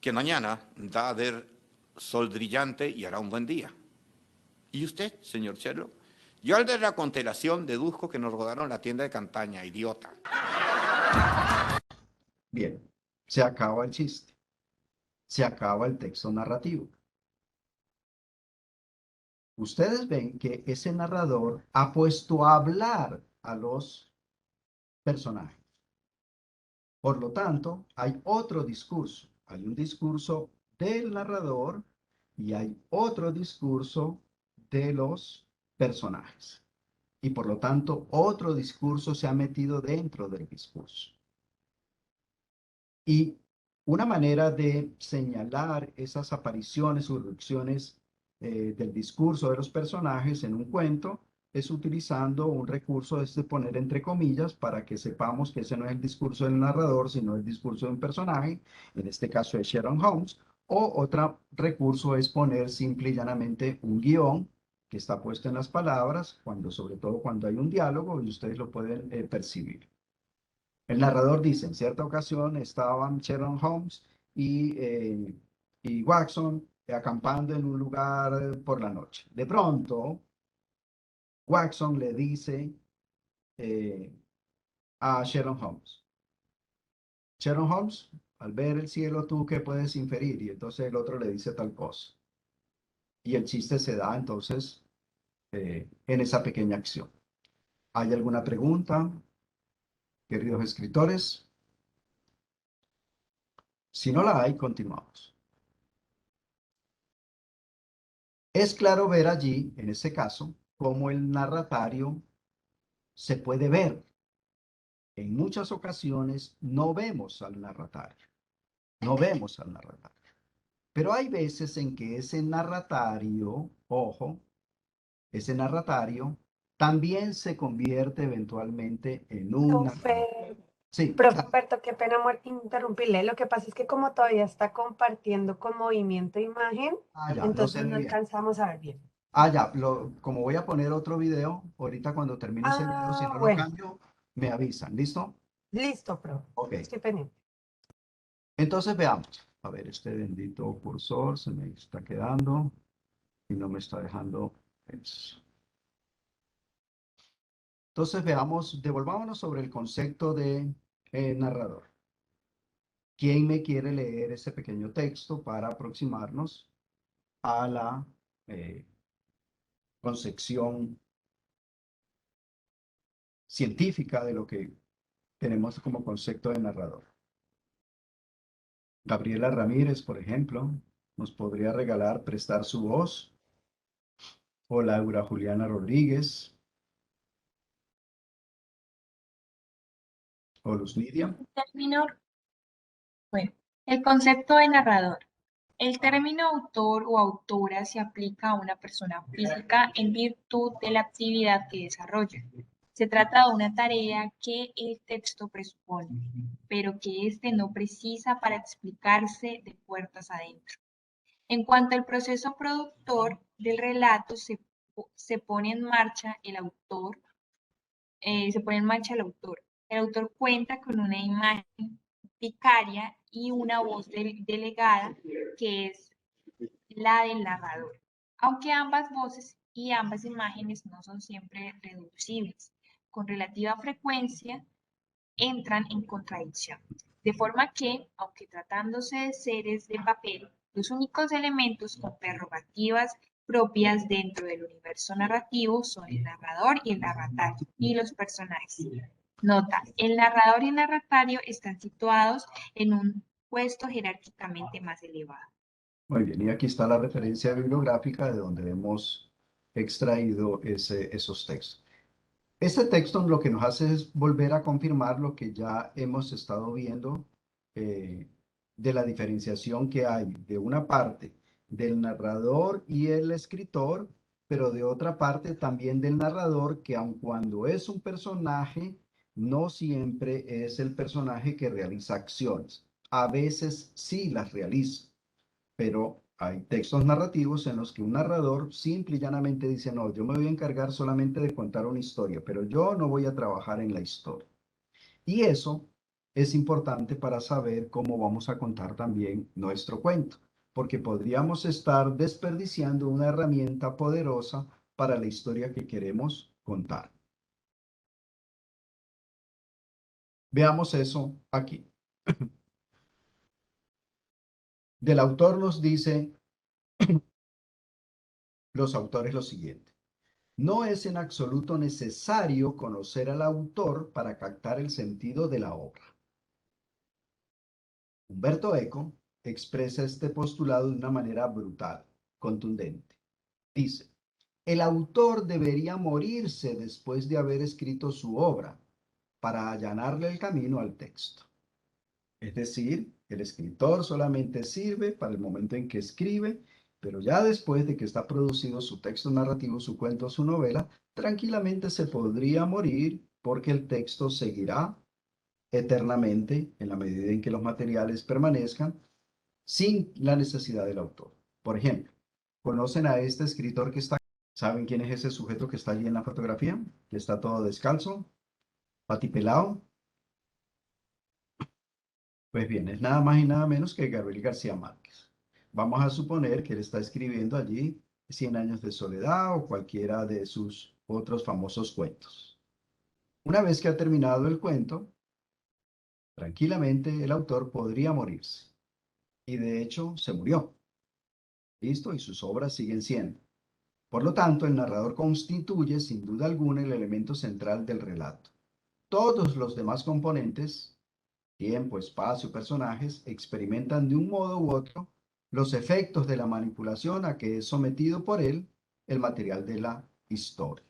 que mañana va a haber sol brillante y hará un buen día. ¿Y usted, señor Sherlock? Yo al ver la constelación deduzco que nos rodaron la tienda de campaña, idiota. Bien, se acaba el chiste. Se acaba el texto narrativo. Ustedes ven que ese narrador ha puesto a hablar a los personajes. Por lo tanto, hay otro discurso. Hay un discurso del narrador y hay otro discurso de los personajes. Y por lo tanto, otro discurso se ha metido dentro del discurso. Y una manera de señalar esas apariciones o irrupciones del discurso de los personajes en un cuento es utilizando un recurso de poner entre comillas para que sepamos que ese no es el discurso del narrador, sino el discurso de un personaje, en este caso es Sherlock Holmes, o otro recurso es poner simple y llanamente un guión que está puesto en las palabras, sobre todo cuando hay un diálogo y ustedes lo pueden percibir. El narrador dice, en cierta ocasión estaban Sherlock Holmes y Watson acampando en un lugar por la noche. De pronto, Watson le dice a Sherlock Holmes, Sherlock Holmes, al ver el cielo, ¿tú qué puedes inferir? Y entonces el otro le dice tal cosa. Y el chiste se da entonces en esa pequeña acción. ¿Hay alguna pregunta, queridos escritores? Si no la hay, continuamos. Es claro ver allí, en ese caso, cómo el narratario se puede ver. En muchas ocasiones no vemos al narratario, no vemos al narratario. Pero hay veces en que ese narratario, ojo, ese narratario también se convierte eventualmente en un narrador. Sí, Profe claro. Humberto, qué pena interrumpirle. Lo que pasa es que como todavía está compartiendo con movimiento de imagen, Ya, no se entonces ve no bien. alcanzamos a ver bien. Ya, como voy a poner otro video, ahorita cuando termine ese video, si no lo Bueno, cambio, me avisan, ¿listo? listo, profe. Ok. Estoy pendiente. Entonces veamos. A ver, este bendito cursor se me está quedando y no me está dejando eso. Entonces veamos, devolvámonos sobre el concepto de narrador. ¿Quién me quiere leer ese pequeño texto para aproximarnos a la concepción científica de lo que tenemos como concepto de narrador? Gabriela Ramírez, por ejemplo, nos podría prestar su voz. O Laura Juliana Rodríguez. O Luz Nidia. Bueno, el concepto de narrador. El término autor o autora se aplica a una persona física en virtud de la actividad que desarrolla. Se trata de una tarea que el texto presupone, pero que éste no precisa para explicarse de puertas adentro. En cuanto al proceso productor del relato, se pone en marcha el autor. El autor cuenta con una imagen vicaria y una voz delegada, que es la del narrador, aunque ambas voces y ambas imágenes no son siempre reducibles. Con relativa frecuencia entran en contradicción, de forma que, aunque tratándose de seres de papel, los únicos elementos con prerrogativas propias dentro del universo narrativo son el narrador y el narratario, y los personajes. Nota, el narrador y el narratario están situados en un puesto jerárquicamente más elevado. Muy bien, y aquí está la referencia bibliográfica de donde hemos extraído esos textos. Este texto lo que nos hace es volver a confirmar lo que ya hemos estado viendo de la diferenciación que hay de una parte del narrador y el escritor, pero de otra parte también del narrador, que aun cuando es un personaje, no siempre es el personaje que realiza acciones. A veces sí las realiza, pero hay textos narrativos en los que un narrador simple y llanamente dice, no, yo me voy a encargar solamente de contar una historia, pero yo no voy a trabajar en la historia. Y eso es importante para saber cómo vamos a contar también nuestro cuento, porque podríamos estar desperdiciando una herramienta poderosa para la historia que queremos contar. Veamos eso aquí. Del autor nos dice los autores lo siguiente. No es en absoluto necesario conocer al autor para captar el sentido de la obra. Umberto Eco expresa este postulado de una manera brutal, contundente. Dice, el autor debería morirse después de haber escrito su obra para allanarle el camino al texto. Es decir, el escritor solamente sirve para el momento en que escribe, pero ya después de que está producido su texto narrativo, su cuento, su novela, tranquilamente se podría morir porque el texto seguirá eternamente en la medida en que los materiales permanezcan sin la necesidad del autor. Por ejemplo, ¿conocen a este escritor que está ¿Saben quién es ese sujeto que está allí en la fotografía? Que está todo descalzo, patipelado. Pues bien, es nada más y nada menos que Gabriel García Márquez. Vamos a suponer que él está escribiendo allí Cien años de soledad o cualquiera de sus otros famosos cuentos. Una vez que ha terminado el cuento, tranquilamente el autor podría morirse. Y de hecho se murió. ¿Listo? Y sus obras siguen siendo. Por lo tanto, el narrador constituye sin duda alguna el elemento central del relato. Todos los demás componentes, tiempo, espacio, personajes, experimentan de un modo u otro los efectos de la manipulación a que es sometido por él el material de la historia.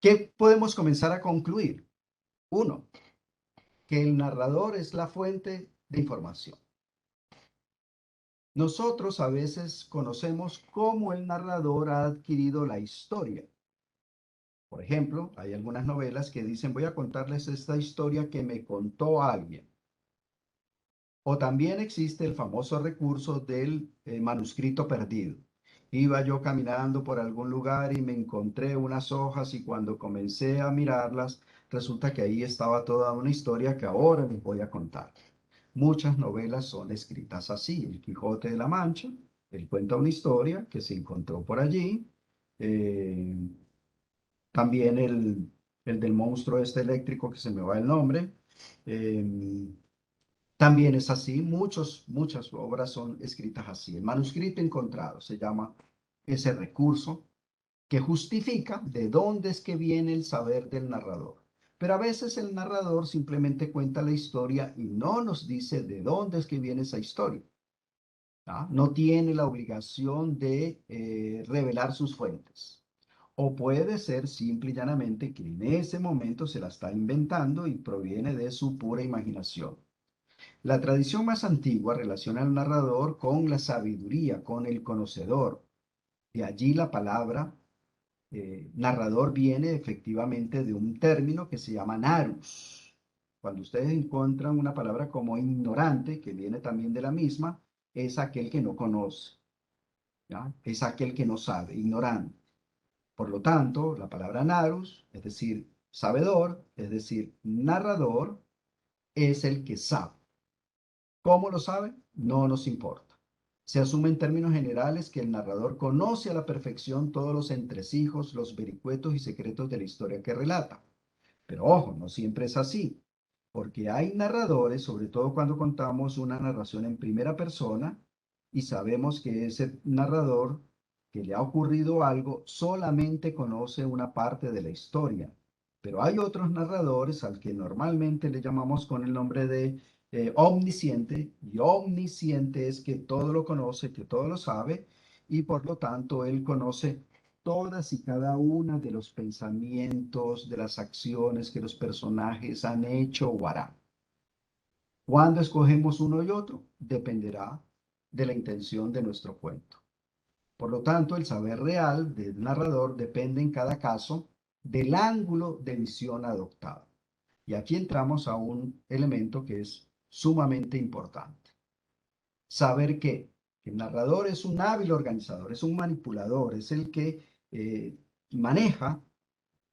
¿Qué podemos comenzar a concluir? Uno, que el narrador es la fuente de información. Nosotros a veces conocemos cómo el narrador ha adquirido la historia. Por ejemplo, hay algunas novelas que dicen, voy a contarles esta historia que me contó alguien. O también existe el famoso recurso del manuscrito perdido. Iba yo caminando por algún lugar y me encontré unas hojas y cuando comencé a mirarlas, resulta que ahí estaba toda una historia que ahora les voy a contar. Muchas novelas son escritas así. El Quijote de la Mancha, él cuenta una historia que se encontró por allí. Eh, También el del monstruo este eléctrico que se me va el nombre. Eh, También es así. Muchas obras son escritas así. El manuscrito encontrado se llama ese recurso que justifica de dónde es que viene el saber del narrador. Pero a veces el narrador simplemente cuenta la historia y no nos dice de dónde es que viene esa historia. ¿Ah? No tiene la obligación de revelar sus fuentes. O puede ser simple y llanamente que en ese momento se la está inventando y proviene de su pura imaginación. La tradición más antigua relaciona al narrador con la sabiduría, con el conocedor. De allí la palabra narrador viene efectivamente de un término que se llama narus. Cuando ustedes encuentran una palabra como ignorante, que viene también de la misma, es aquel que no conoce, ¿ya? Es aquel que no sabe, ignorante. Por lo tanto, la palabra narus, es decir, sabedor, es decir, narrador, es el que sabe. ¿Cómo lo sabe? No nos importa. Se asume en términos generales que el narrador conoce a la perfección todos los entresijos, los vericuetos y secretos de la historia que relata. Pero ojo, no siempre es así, porque hay narradores, sobre todo cuando contamos una narración en primera persona, y sabemos que ese narrador que le ha ocurrido algo solamente conoce una parte de la historia. Pero hay otros narradores al que normalmente le llamamos con el nombre de omnisciente, y omnisciente es que todo lo conoce, que todo lo sabe, y por lo tanto él conoce todas y cada una de los pensamientos, de las acciones que los personajes han hecho o harán. ¿Cuándo escogemos uno y otro? Dependerá de la intención de nuestro cuento. Por lo tanto, el saber real del narrador depende en cada caso del ángulo de visión adoptado. Y aquí entramos a un elemento que es sumamente importante. Saber que el narrador es un hábil organizador, es un manipulador, es el que maneja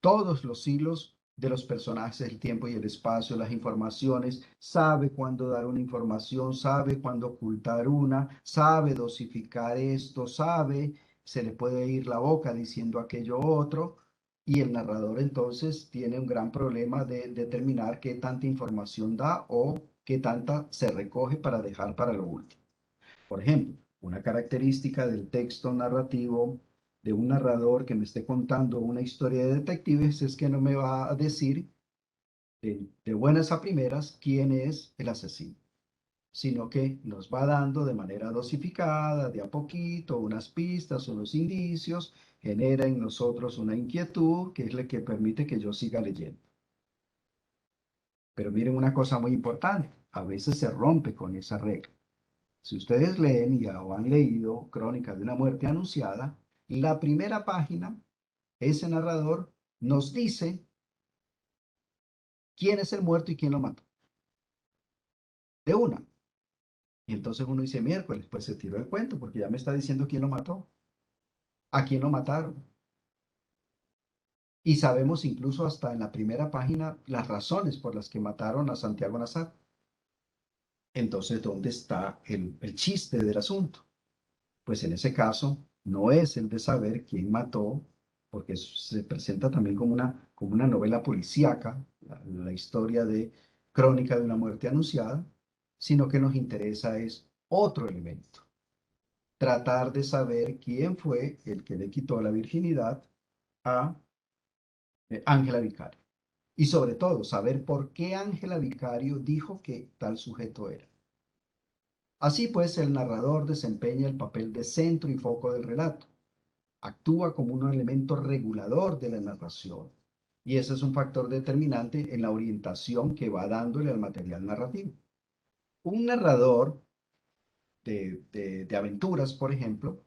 todos los hilos de los personajes, el tiempo y el espacio, las informaciones, sabe cuándo dar una información, sabe cuándo ocultar una, sabe dosificar esto, sabe, se le puede ir la boca diciendo aquello otro, y el narrador entonces tiene un gran problema de determinar qué tanta información da o qué tanta se recoge para dejar para lo último. Por ejemplo, una característica del texto narrativo de un narrador que me esté contando una historia de detectives es que no me va a decir de buenas a primeras quién es el asesino, sino que nos va dando de manera dosificada, de a poquito, unas pistas, unos indicios, genera en nosotros una inquietud que es la que permite que yo siga leyendo. Pero miren una cosa muy importante, a veces se rompe con esa regla. Si ustedes leen o han leído Crónicas de una muerte anunciada, la primera página, ese narrador nos dice quién es el muerto y quién lo mató. De una. Y entonces uno dice, miércoles, pues se tiró el cuento porque ya me está diciendo quién lo mató, a quién lo mataron. Y sabemos incluso hasta en la primera página las razones por las que mataron a Santiago Nazar. Entonces, ¿dónde está el chiste del asunto? Pues en ese caso no es el de saber quién mató, porque se presenta también como una novela policíaca, la historia de crónica de una muerte anunciada, sino que nos interesa es otro elemento. Tratar de saber quién fue el que le quitó la virginidad a Ángela Vicario. Y sobre todo, saber por qué Ángela Vicario dijo que tal sujeto era. Así pues, el narrador desempeña el papel de centro y foco del relato. Actúa como un elemento regulador de la narración. Y ese es un factor determinante en la orientación que va dándole al material narrativo. Un narrador de aventuras, por ejemplo,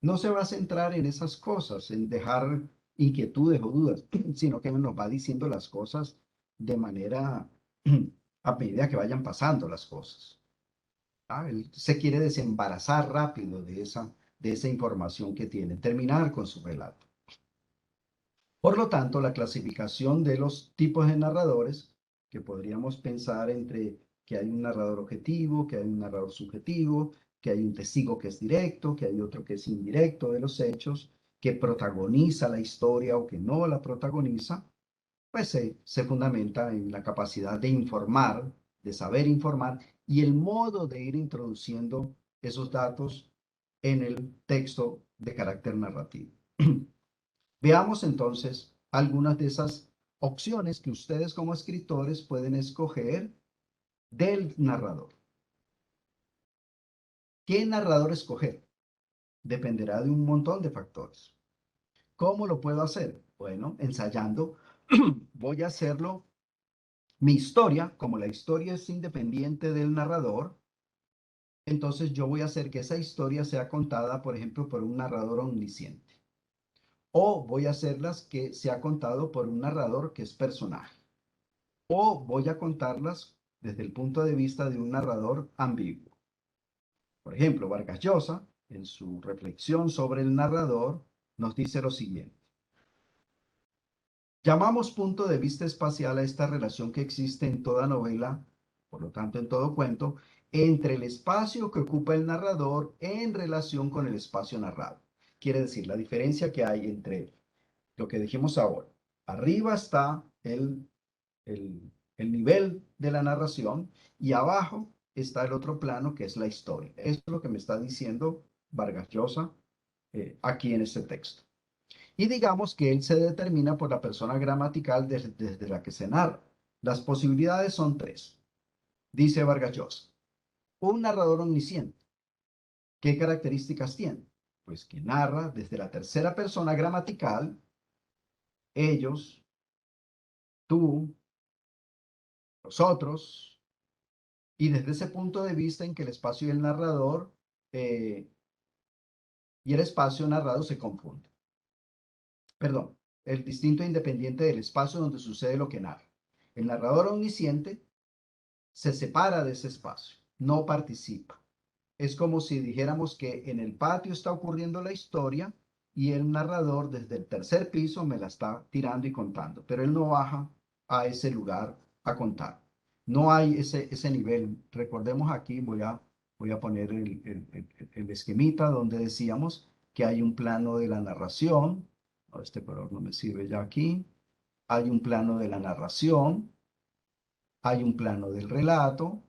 no se va a centrar en esas cosas, en dejar inquietudes o dudas, sino que nos va diciendo las cosas de manera a medida que vayan pasando las cosas. Él se quiere desembarazar rápido de esa información que tiene, terminar con su relato. Por lo tanto, la clasificación de los tipos de narradores, que podríamos pensar entre que hay un narrador objetivo, que hay un narrador subjetivo, que hay un testigo que es directo, que hay otro que es indirecto de los hechos, que protagoniza la historia o que no la protagoniza, pues se fundamenta en la capacidad de informar, de saber informar y el modo de ir introduciendo esos datos en el texto de carácter narrativo. Veamos entonces algunas de esas opciones que ustedes como escritores pueden escoger del narrador. ¿Qué narrador escoger? Dependerá de un montón de factores. ¿Cómo lo puedo hacer? Bueno, ensayando. Voy a hacerlo. Mi historia, como la historia es independiente del narrador, entonces yo voy a hacer que esa historia sea contada, por ejemplo, por un narrador omnisciente. O voy a hacerlas que sea contado por un narrador que es personaje. O voy a contarlas desde el punto de vista de un narrador ambiguo. Por ejemplo, Vargas Llosa, en su reflexión sobre el narrador, nos dice lo siguiente. Llamamos punto de vista espacial a esta relación que existe en toda novela, por lo tanto en todo cuento, entre el espacio que ocupa el narrador en relación con el espacio narrado. Quiere decir, la diferencia que hay entre lo que dijimos ahora. Arriba está el nivel de la narración y abajo está el otro plano que es la historia. Esto es lo que me está diciendo Vargas Llosa aquí en este texto. Y digamos que él se determina por la persona gramatical desde la que se narra. Las posibilidades son tres. Dice Vargas Llosa, un narrador omnisciente. ¿Qué características tiene? Pues que narra desde la tercera persona gramatical, ellos, tú, los otros, y desde ese punto de vista en que el espacio y el narrador y el espacio narrado se confunden. Perdón, el distinto e independiente del espacio donde sucede lo que narra. El narrador omnisciente se separa de ese espacio, no participa. Es como si dijéramos que en el patio está ocurriendo la historia y el narrador desde el tercer piso me la está tirando y contando, pero él no baja a ese lugar a contar. No hay ese nivel. Recordemos aquí, voy a poner el esquemita donde decíamos que hay un plano de la narración. No, este color no me sirve ya aquí. Hay un plano de la narración, hay un plano del relato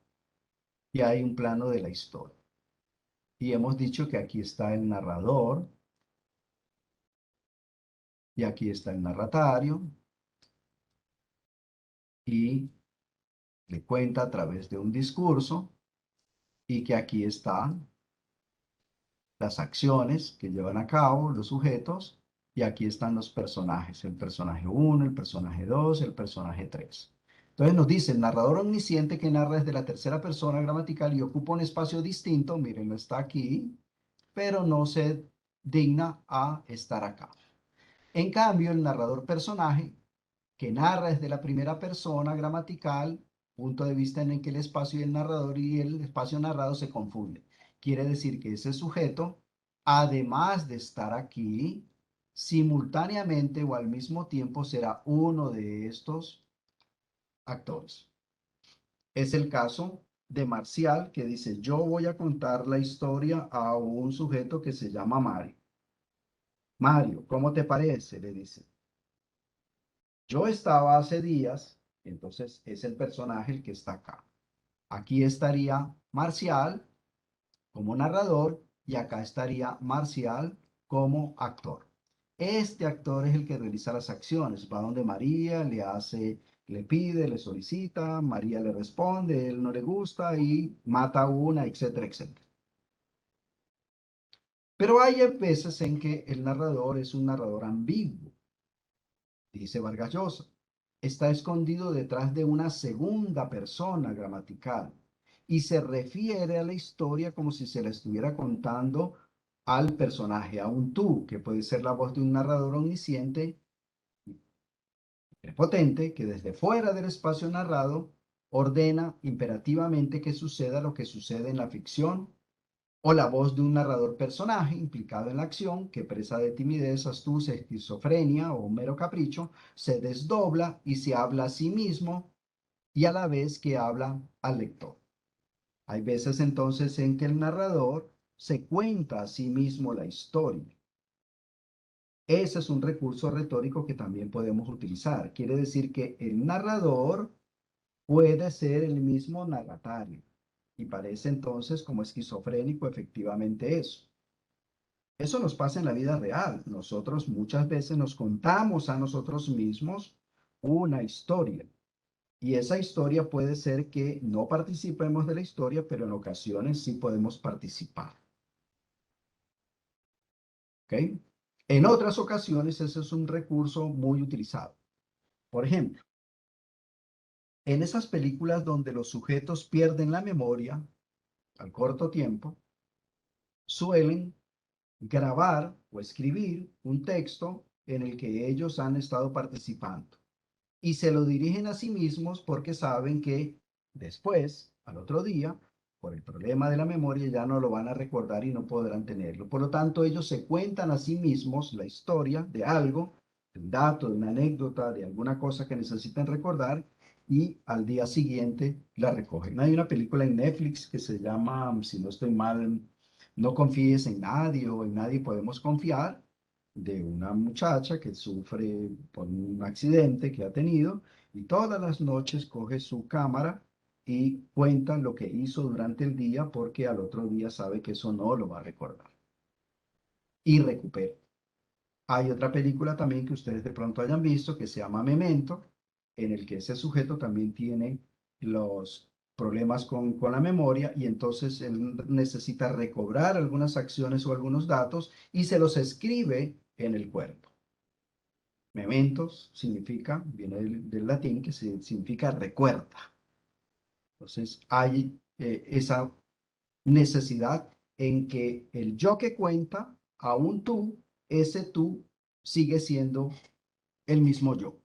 y hay un plano de la historia. Y hemos dicho que aquí está el narrador y aquí está el narratario y le cuenta a través de un discurso y que aquí están las acciones que llevan a cabo los sujetos y aquí están los personajes, el personaje 1, el personaje 2, el personaje 3. Entonces nos dice el narrador omnisciente que narra desde la tercera persona gramatical y ocupa un espacio distinto, miren, no está aquí, pero no se digna a estar acá. En cambio, el narrador personaje, que narra desde la primera persona gramatical punto de vista en el que el espacio y el narrador y el espacio narrado se confunden. Quiere decir que ese sujeto, además de estar aquí, simultáneamente o al mismo tiempo será uno de estos actores. Es el caso de Marcial, que dice, yo voy a contar la historia a un sujeto que se llama Mario. Mario, ¿cómo te parece? Le dice. Yo estaba hace días, entonces es el personaje el que está acá. Aquí estaría Marcial como narrador y acá estaría Marcial como actor. Este actor es el que realiza las acciones, va donde María, le pide, le solicita, María le responde, él no le gusta y mata a una, etcétera, etcétera. Pero hay veces en que el narrador es un narrador ambiguo, dice Vargas Llosa. Está escondido detrás de una segunda persona gramatical y se refiere a la historia como si se la estuviera contando al personaje, a un tú, que puede ser la voz de un narrador omnisciente, potente, que desde fuera del espacio narrado ordena imperativamente que suceda lo que sucede en la ficción, o la voz de un narrador personaje implicado en la acción que, presa de timidez, astucia, esquizofrenia o un mero capricho, se desdobla y se habla a sí mismo y a la vez que habla al lector. Hay veces entonces en que el narrador se cuenta a sí mismo la historia. Ese es un recurso retórico que también podemos utilizar. Quiere decir que el narrador puede ser el mismo narratario y parece entonces como esquizofrénico efectivamente eso. Eso nos pasa en la vida real. Nosotros muchas veces nos contamos a nosotros mismos una historia. Y esa historia puede ser que no participemos de la historia, pero en ocasiones sí podemos participar. ¿Ok? En otras ocasiones ese es un recurso muy utilizado. Por ejemplo, en esas películas donde los sujetos pierden la memoria al corto tiempo, suelen grabar o escribir un texto en el que ellos han estado participando y se lo dirigen a sí mismos porque saben que después, al otro día, por el problema de la memoria, ya no lo van a recordar y no podrán tenerlo. Por lo tanto, ellos se cuentan a sí mismos la historia de algo, de un dato, de una anécdota, de alguna cosa que necesitan recordar y al día siguiente la recogen. Hay una película en Netflix que se llama, si no estoy mal, No confíes en nadie o en nadie podemos confiar, de una muchacha que sufre por un accidente que ha tenido y todas las noches coge su cámara y cuenta lo que hizo durante el día porque al otro día sabe que eso no lo va a recordar y recupera. Hay otra película también que ustedes de pronto hayan visto que se llama Memento, en el que ese sujeto también tiene los problemas con la memoria y entonces él necesita recobrar algunas acciones o algunos datos y se los escribe en el cuerpo. Mementos significa, viene del latín, que significa recuerda. Entonces hay esa necesidad en que el yo que cuenta, aún tú, ese tú sigue siendo el mismo yo.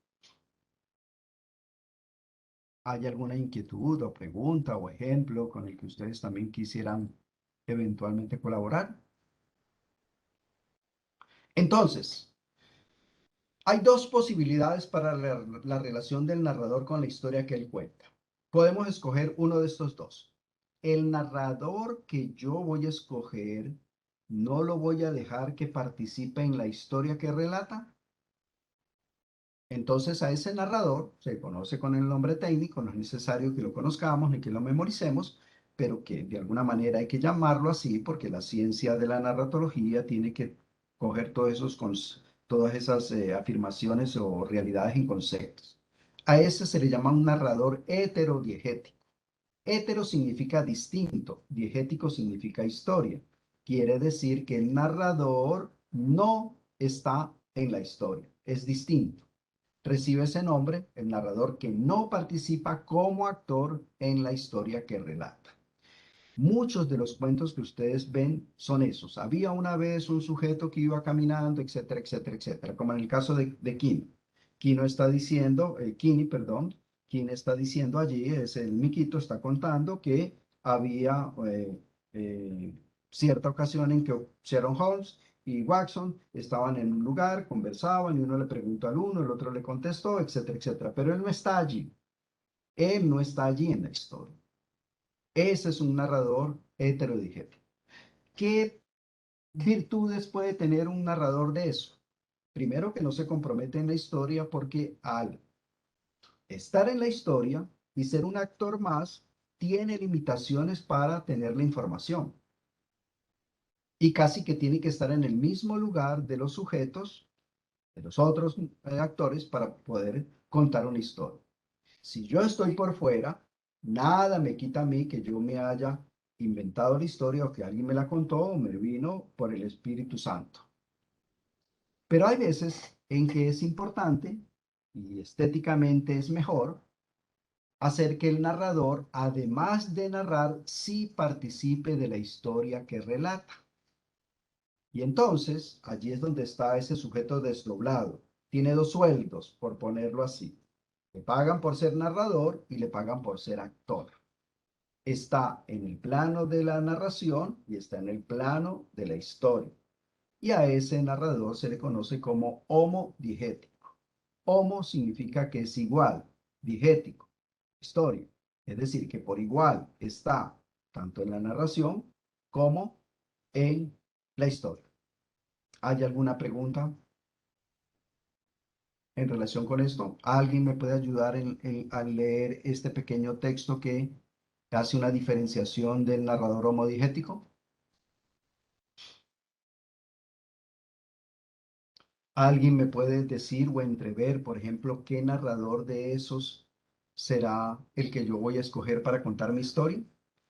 ¿Hay alguna inquietud o pregunta o ejemplo con el que ustedes también quisieran eventualmente colaborar? Entonces, hay dos posibilidades para la relación del narrador con la historia que él cuenta. Podemos escoger uno de estos dos. El narrador que yo voy a escoger, no lo voy a dejar que participe en la historia que relata. Entonces a ese narrador se conoce con el nombre técnico, no es necesario que lo conozcamos ni que lo memoricemos, pero que de alguna manera hay que llamarlo así porque la ciencia de la narratología tiene que coger todas esas afirmaciones o realidades en conceptos. A ese se le llama un narrador heterodiegético. Hetero significa distinto, diegético significa historia. Quiere decir que el narrador no está en la historia, es distinto. Recibe ese nombre el narrador que no participa como actor en la historia que relata. Muchos de los cuentos que ustedes ven son esos. Había una vez un sujeto que iba caminando, etcétera, etcétera, etcétera, como en el caso de Quino. Quino está diciendo, Quini, perdón, quien está diciendo allí es el miquito, está contando que había cierta ocasión en que Sherlock Holmes y Watson estaban en un lugar, conversaban y uno le preguntó al uno, el otro le contestó, etcétera, etcétera. Pero él no está allí. Él no está allí en la historia. Ese es un narrador heterodigético. ¿Qué virtudes puede tener un narrador de eso? Primero, que no se compromete en la historia porque al estar en la historia y ser un actor más, tiene limitaciones para tener la información. Y casi que tiene que estar en el mismo lugar de los sujetos, de los otros actores, para poder contar una historia. Si yo estoy por fuera, nada me quita a mí que yo me haya inventado la historia o que alguien me la contó o me vino por el Espíritu Santo. Pero hay veces en que es importante y estéticamente es mejor hacer que el narrador, además de narrar, sí participe de la historia que relata. Y entonces, allí es donde está ese sujeto desdoblado. Tiene dos sueldos, por ponerlo así. Le pagan por ser narrador y le pagan por ser actor. Está en el plano de la narración y está en el plano de la historia. Y a ese narrador se le conoce como homodigético. Homo significa que es igual, digético, historia. Es decir, que por igual está tanto en la narración como en la historia. ¿Hay alguna pregunta en relación con esto? ¿Alguien me puede ayudar a leer este pequeño texto que hace una diferenciación del narrador homodigético? ¿Alguien me puede decir o entrever, por ejemplo, qué narrador de esos será el que yo voy a escoger para contar mi historia?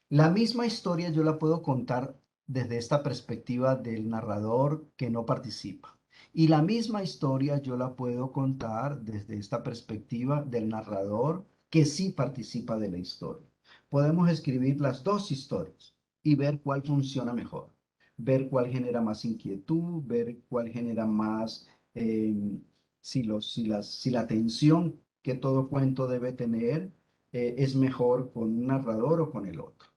La misma historia yo la puedo contar desde esta perspectiva del narrador que no participa. Y la misma historia yo la puedo contar desde esta perspectiva del narrador que sí participa de la historia. Podemos escribir las dos historias y ver cuál funciona mejor, ver cuál genera más inquietud, ver cuál genera más, si la tensión que todo cuento debe tener es mejor con un narrador o con el otro.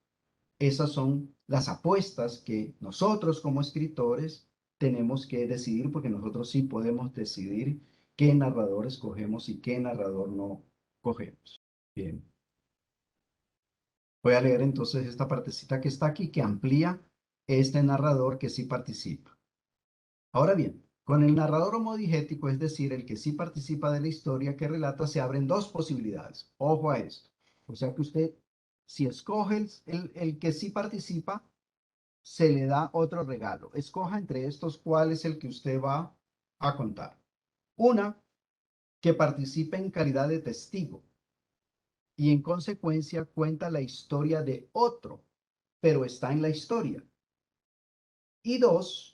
Esas son las apuestas que nosotros como escritores tenemos que decidir, porque nosotros sí podemos decidir qué narrador escogemos y qué narrador no cogemos. Bien. Voy a leer entonces esta partecita que está aquí, que amplía este narrador que sí participa. Ahora bien, con el narrador homodigético, es decir, el que sí participa de la historia que relata, se abren dos posibilidades. Ojo a esto. O sea que usted, si escoge el que sí participa, se le da otro regalo. Escoja entre estos cuál es el que usted va a contar. Una, que participe en calidad de testigo y en consecuencia cuenta la historia de otro, pero está en la historia. Y dos,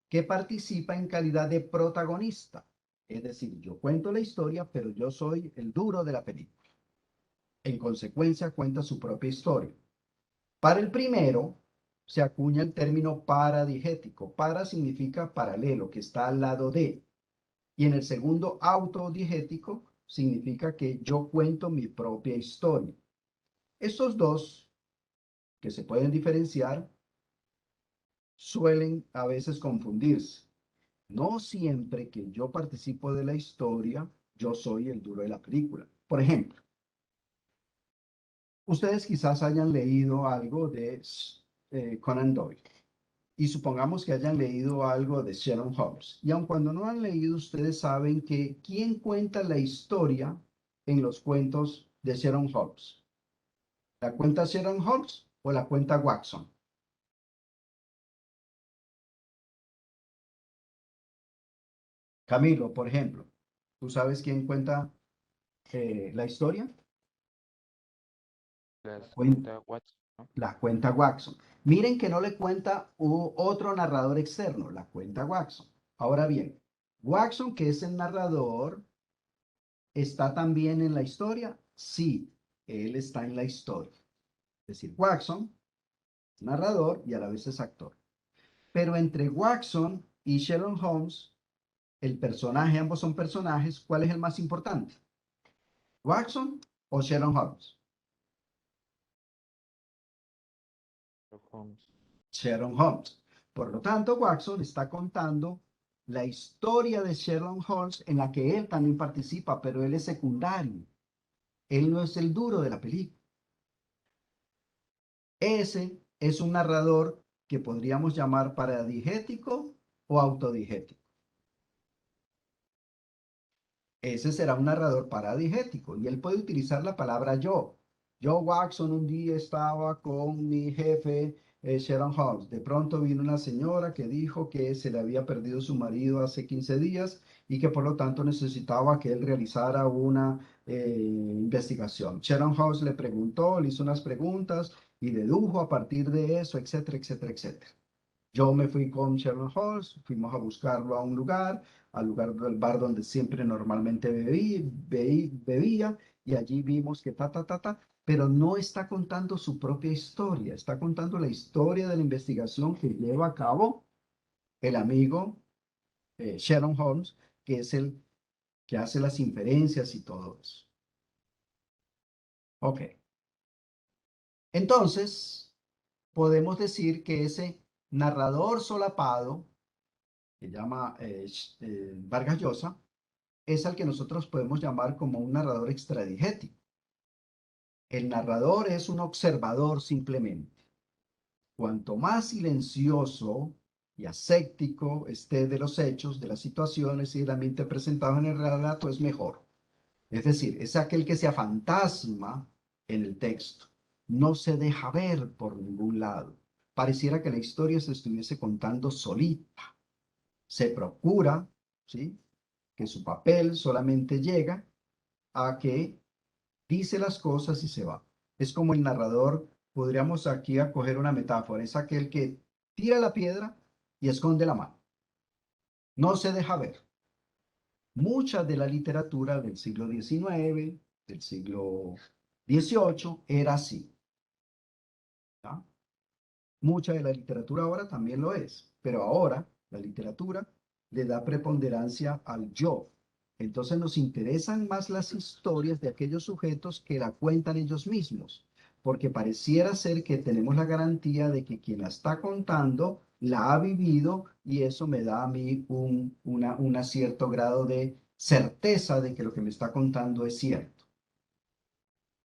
que participa en calidad de protagonista. Es decir, yo cuento la historia, pero yo soy el duro de la película. En consecuencia, cuenta su propia historia. Para el primero, se acuña el término paradigético. Para significa paralelo, que está al lado de. Y en el segundo, autodigético, significa que yo cuento mi propia historia. Estos dos, que se pueden diferenciar, suelen a veces confundirse. No siempre que yo participo de la historia, yo soy el duro de la película. Por ejemplo, ustedes quizás hayan leído algo de Conan Doyle y supongamos que hayan leído algo de Sherlock Holmes. Y aun cuando no han leído, ustedes saben que ¿quién cuenta la historia en los cuentos de Sherlock Holmes? ¿La cuenta Sherlock Holmes o la cuenta Watson? Camilo, por ejemplo, ¿tú sabes quién cuenta la historia? Las Cuen- cuenta Watson, ¿no? La cuenta Watson. Miren que no le cuenta otro narrador externo, la cuenta Watson. Ahora bien, Watson, que es el narrador, ¿está también en la historia? Sí, él está en la historia. Es decir, Watson, narrador y a la vez es actor. Pero entre Watson y Sherlock Holmes, el personaje, ambos son personajes, ¿cuál es el más importante? ¿Watson o Sherlock Holmes? Holmes. Sherlock Holmes. Por lo tanto, Watson está contando la historia de Sherlock Holmes en la que él también participa, pero él es secundario. Él no es el duro de la película. Ese es un narrador que podríamos llamar paradigético o autodigético. Ese será un narrador paradigético y él puede utilizar la palabra yo. Yo, Watson, un día estaba con mi jefe Sherlock Holmes. De pronto vino una señora que dijo que se le había perdido su marido hace 15 días y que por lo tanto necesitaba que él realizara una investigación. Sherlock Holmes le preguntó, le hizo unas preguntas y dedujo a partir de eso, etcétera, etcétera, etcétera. Yo me fui con Sherlock Holmes, fuimos a buscarlo a un lugar, al lugar del bar donde siempre normalmente bebía, y allí vimos que pero no está contando su propia historia, está contando la historia de la investigación que lleva a cabo el amigo Sherlock Holmes, que es el que hace las inferencias y todo eso. Ok. Entonces, podemos decir que ese narrador solapado que llama Vargas Llosa, es al que nosotros podemos llamar como un narrador extradigético. El narrador es un observador simplemente. Cuanto más silencioso y aséptico esté de los hechos, de las situaciones y del ambiente presentado en el relato, es mejor. Es decir, es aquel que se afantasma en el texto. No se deja ver por ningún lado. Pareciera que la historia se estuviese contando solita. Se procura, ¿sí?, que su papel solamente llega a que dice las cosas y se va. Es como el narrador, podríamos aquí acoger una metáfora, es aquel que tira la piedra y esconde la mano. No se deja ver. Mucha de la literatura del siglo XIX, del siglo XVIII, era así. ¿Ya? Mucha de la literatura ahora también lo es, pero ahora la literatura le da preponderancia al yo. Entonces nos interesan más las historias de aquellos sujetos que la cuentan ellos mismos, porque pareciera ser que tenemos la garantía de que quien la está contando la ha vivido y eso me da a mí un cierto grado de certeza de que lo que me está contando es cierto.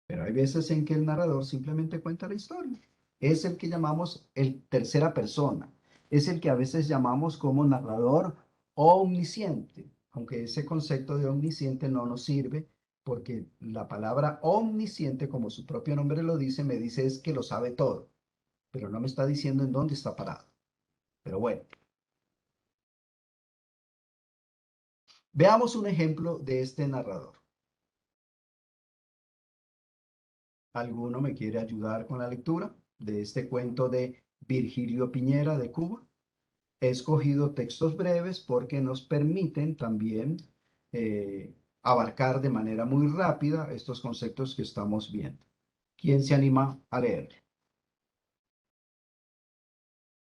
Pero hay veces en que el narrador simplemente cuenta la historia. Es el que llamamos el tercera persona. Es el que a veces llamamos como narrador omnisciente, aunque ese concepto de omnisciente no nos sirve porque la palabra omnisciente, como su propio nombre lo dice, me dice es que lo sabe todo, pero no me está diciendo en dónde está parado. Pero bueno, veamos un ejemplo de este narrador. ¿Alguno me quiere ayudar con la lectura de este cuento de Virgilio Piñera de Cuba? He escogido textos breves porque nos permiten también abarcar de manera muy rápida estos conceptos que estamos viendo. ¿Quién se anima a leer?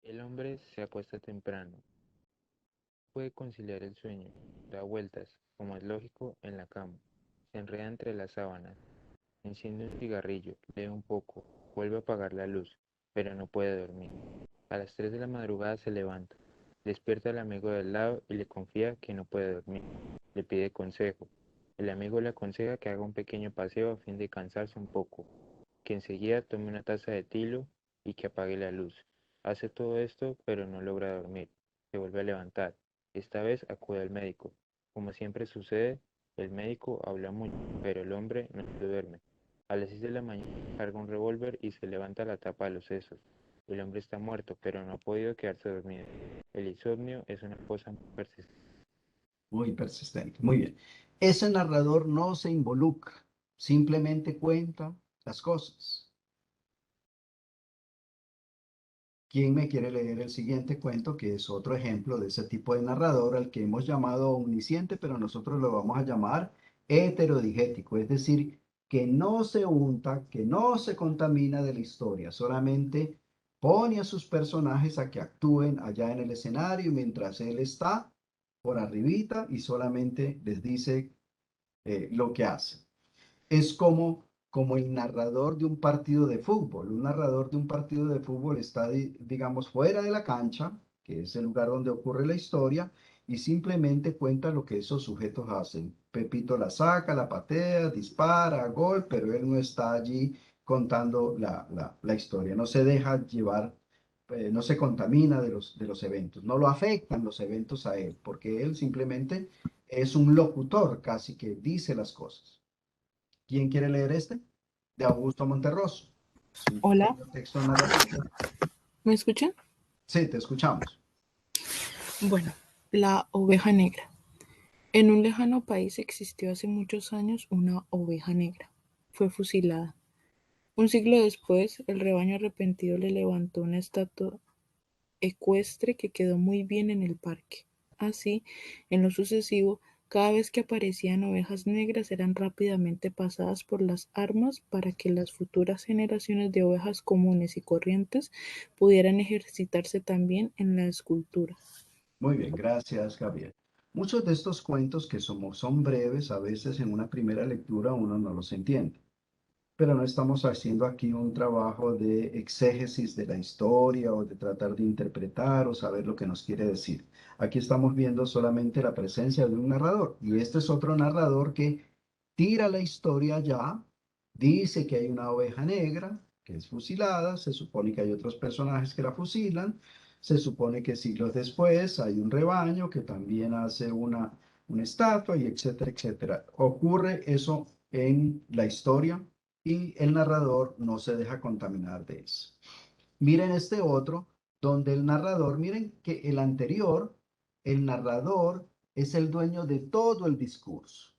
El hombre se acuesta temprano. Puede conciliar el sueño, da vueltas, como es lógico, en la cama. Se enreda entre las sábanas. Enciende un cigarrillo, lee un poco, vuelve a apagar la luz, pero no puede dormir. A las 3 de la madrugada se levanta, despierta al amigo del lado y le confía que no puede dormir. Le pide consejo. El amigo le aconseja que haga un pequeño paseo a fin de cansarse un poco, que enseguida tome una taza de tilo y que apague la luz. Hace todo esto, pero no logra dormir. Se vuelve a levantar. Esta vez acude al médico. Como siempre sucede, el médico habla mucho, pero el hombre no se duerme. A las 6 de la mañana carga un revólver y se levanta la tapa de los sesos. El hombre está muerto, pero no ha podido quedarse dormido. El insomnio es una cosa muy persistente. Muy persistente. Muy bien. Ese narrador no se involucra, simplemente cuenta las cosas. ¿Quién me quiere leer el siguiente cuento, que es otro ejemplo de ese tipo de narrador al que hemos llamado omnisciente, pero nosotros lo vamos a llamar heterodigético, es decir, que no se unta, que no se contamina de la historia, solamente pone a sus personajes a que actúen allá en el escenario mientras él está por arribita y solamente les dice lo que hace. Es como el narrador de un partido de fútbol. Un narrador de un partido de fútbol está, digamos, fuera de la cancha, que es el lugar donde ocurre la historia, y simplemente cuenta lo que esos sujetos hacen. Pepito la saca, la patea, dispara, gol, pero él no está allí contando la historia. No se deja llevar, no se contamina de los eventos. No lo afectan los eventos a él, porque él simplemente es un locutor casi que dice las cosas. ¿Quién quiere leer este? De Augusto Monterroso. Es un Hola, pequeño texto narrativo. ¿me escuchan? Sí, te escuchamos. Bueno, la oveja negra. En un lejano país existió hace muchos años una oveja negra. Fue fusilada. Un siglo después, el rebaño arrepentido le levantó una estatua ecuestre que quedó muy bien en el parque. Así, en lo sucesivo, cada vez que aparecían ovejas negras eran rápidamente pasadas por las armas para que las futuras generaciones de ovejas comunes y corrientes pudieran ejercitarse también en la escultura. Muy bien, gracias, Gabriel. Muchos de estos cuentos que son breves, a veces en una primera lectura uno no los entiende. Pero no estamos haciendo aquí un trabajo de exégesis de la historia o de tratar de interpretar o saber lo que nos quiere decir. Aquí estamos viendo solamente la presencia de un narrador y este es otro narrador que tira la historia ya, dice que hay una oveja negra que es fusilada, se supone que hay otros personajes que la fusilan, se supone que siglos después hay un rebaño que también hace una estatua y etcétera, etcétera. Ocurre eso en la historia y el narrador no se deja contaminar de eso. Miren este otro, donde el narrador, miren que el anterior, el narrador es el dueño de todo el discurso.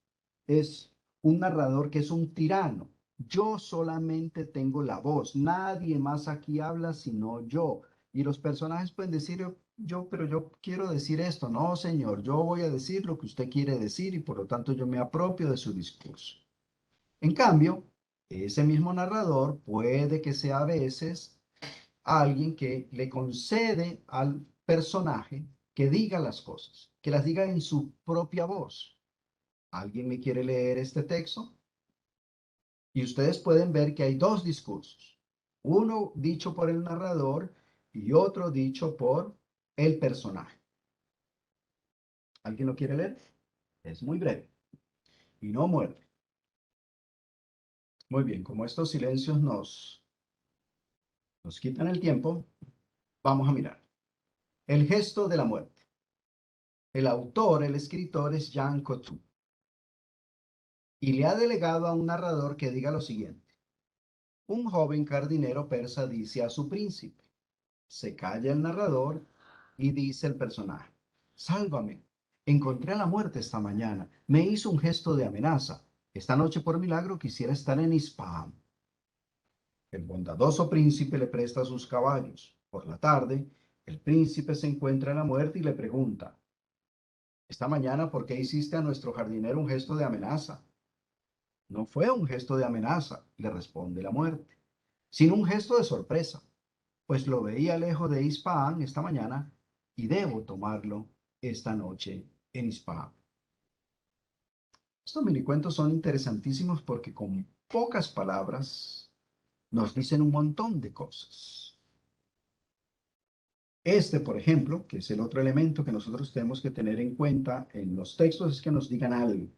Es un narrador que es un tirano. Yo solamente tengo la voz, nadie más aquí habla sino yo. Y los personajes pueden decir, pero yo quiero decir esto. No, señor, yo voy a decir lo que usted quiere decir y por lo tanto yo me apropio de su discurso. En cambio, ese mismo narrador puede que sea a veces alguien que le concede al personaje que diga las cosas, que las diga en su propia voz. ¿Alguien me quiere leer este texto? Y ustedes pueden ver que hay dos discursos, uno dicho por el narrador y otro dicho por el personaje. ¿Alguien lo quiere leer? Es muy breve y no muerde. Muy bien, como estos silencios nos quitan el tiempo, vamos a mirar. El gesto de la muerte. El autor, el escritor es Jean Cocteau. Y le ha delegado a un narrador que diga lo siguiente. Un joven jardinero persa dice a su príncipe. Se calla el narrador y dice el personaje. Sálvame. Encontré a la muerte esta mañana. Me hizo un gesto de amenaza. Esta noche por milagro quisiera estar en Ispahan. El bondadoso príncipe le presta sus caballos. Por la tarde, el príncipe se encuentra a la muerte y le pregunta. Esta mañana, ¿por qué hiciste a nuestro jardinero un gesto de amenaza? No fue un gesto de amenaza, le responde la muerte, sino un gesto de sorpresa, pues lo veía lejos de Ispahan esta mañana y debo tomarlo esta noche en Ispahan. Estos minicuentos son interesantísimos porque con pocas palabras nos dicen un montón de cosas. Este, por ejemplo, que es el otro elemento que nosotros tenemos que tener en cuenta en los textos, es que nos digan algo.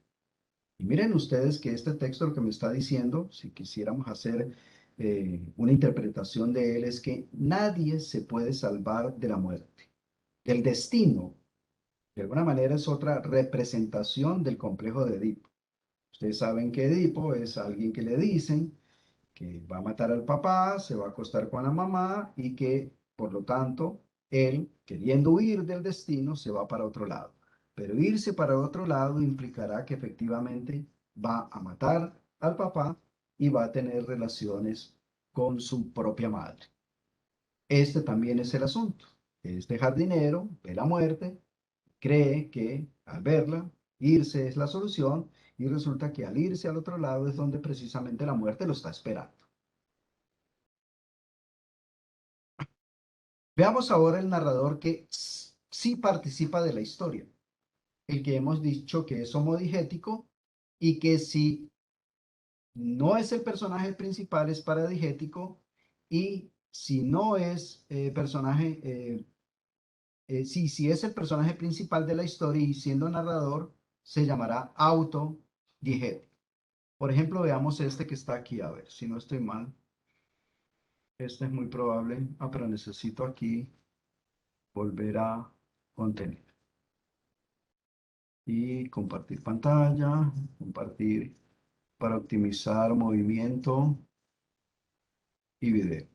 Y miren ustedes que este texto lo que me está diciendo, si quisiéramos hacer una interpretación de él, es que nadie se puede salvar de la muerte. El destino, de alguna manera, es otra representación del complejo de Edipo. Ustedes saben que Edipo es alguien que le dicen que va a matar al papá, se va a acostar con la mamá y que, por lo tanto, él, queriendo huir del destino, se va para otro lado. Pero irse para otro lado implicará que efectivamente va a matar al papá y va a tener relaciones con su propia madre. Este también es el asunto. Este jardinero ve la muerte, cree que al verla, irse es la solución y resulta que al irse al otro lado es donde precisamente la muerte lo está esperando. Veamos ahora el narrador que sí participa de la historia, el que hemos dicho que es homodigético y que si no es el personaje principal, es paradigético, y si no es si es el personaje principal de la historia y siendo narrador, se llamará autodigético. Por ejemplo, veamos este que está aquí, a ver, si no estoy mal. Este es muy probable. Pero necesito aquí volver a contener. Y compartir pantalla, compartir para optimizar movimiento y video.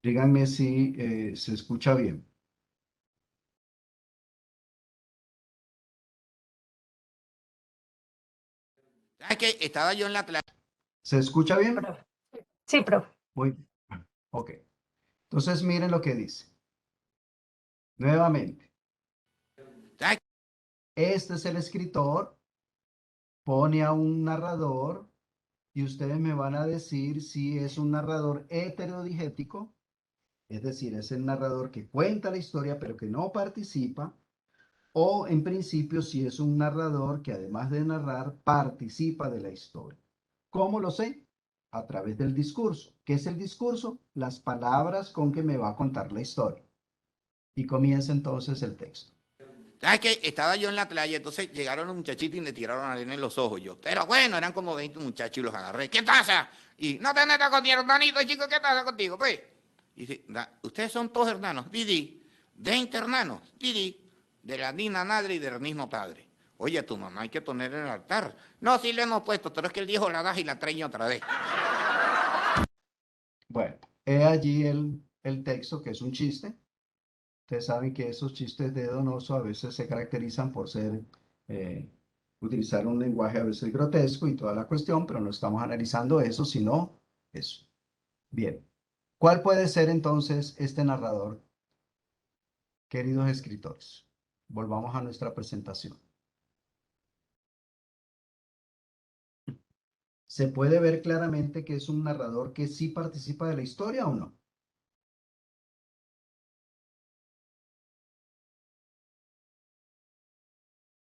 Díganme si se escucha bien. ¿Sabes qué? Estaba yo en la clase. ¿Se escucha bien? Profe. Sí, profe. Muy bien. Ok. Entonces miren lo que dice. Nuevamente. ¿Sabes? Este es el escritor. Pone a un narrador y ustedes me van a decir si es un narrador heterodigético, es decir, es el narrador que cuenta la historia pero que no participa, o en principio si es un narrador que además de narrar participa de la historia. ¿Cómo lo sé? A través del discurso. ¿Qué es el discurso? Las palabras con que me va a contar la historia. Y comienza entonces el texto. ¿Sabes qué? Estaba yo en la playa, entonces llegaron los muchachitos y me tiraron arena en los ojos. Pero bueno, eran como 20 muchachos y los agarré. ¿Qué pasa? Y no te metas con mi hermanito, chico, ¿qué pasa contigo? Pues, y dice, ustedes son todos hermanos. Didi, 20 hermanos. Didi, de la misma madre y del mismo padre. Oye, a tu mamá hay que poner en el altar. No, sí le hemos puesto, pero es que el viejo la das y la trae otra vez. Bueno, he allí el texto que es un chiste. Ustedes saben que esos chistes de Donoso a veces se caracterizan por eh, utilizar un lenguaje a veces grotesco y toda la cuestión, pero no estamos analizando eso, sino eso. Bien, ¿cuál puede ser entonces este narrador, queridos escritores? Volvamos a nuestra presentación. ¿Se puede ver claramente que es un narrador que sí participa de la historia o no?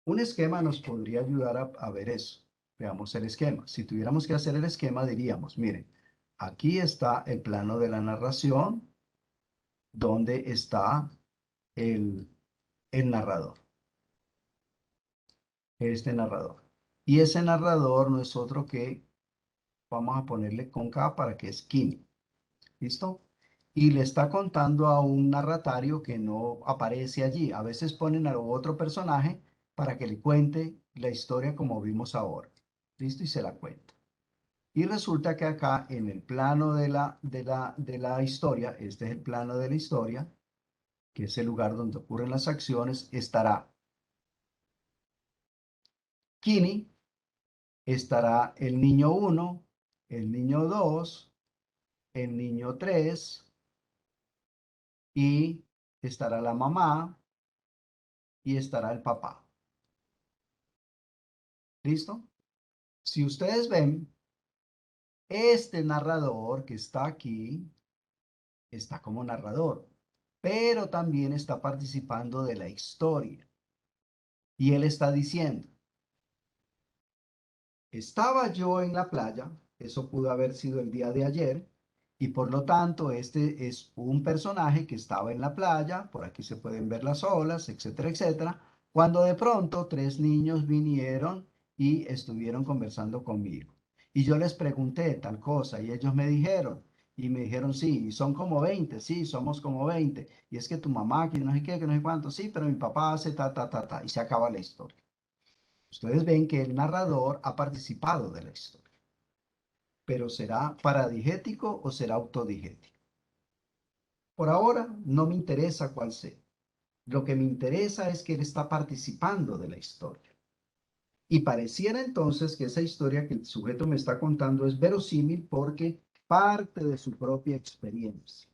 Un esquema nos podría ayudar a ver eso. Veamos el esquema. Si tuviéramos que hacer el esquema, diríamos, miren, aquí está el plano de la narración, donde está el, el narrador, este narrador. Y ese narrador no es otro que, vamos a ponerle con K para que es Kini. ¿Listo? Y le está contando a un narratario que no aparece allí. A veces ponen a otro personaje para que le cuente la historia como vimos ahora. ¿Listo? Y se la cuenta. Y resulta que acá en el plano de la historia, este es el plano de la historia, que es el lugar donde ocurren las acciones, estará Kini, estará el niño 1, el niño 2, el niño 3 y estará la mamá y estará el papá. ¿Listo? Si ustedes ven, este narrador que está aquí está como narrador, pero también está participando de la historia. Y él está diciendo, estaba yo en la playa, eso pudo haber sido el día de ayer, y por lo tanto este es un personaje que estaba en la playa, por aquí se pueden ver las olas, etcétera, etcétera, cuando de pronto tres niños vinieron y estuvieron conversando conmigo. Y yo les pregunté tal cosa y ellos me dijeron, sí, y son como 20, sí, somos como 20, y es que tu mamá, que no sé qué, que no sé cuánto, sí, pero mi papá hace ta, ta, ta, ta, y se acaba la historia. Ustedes ven que el narrador ha participado de la historia, pero ¿será paradigético o será autodigético? Por ahora no me interesa cuál sea. Lo que me interesa es que él está participando de la historia. Y pareciera entonces que esa historia que el sujeto me está contando es verosímil porque parte de su propia experiencia.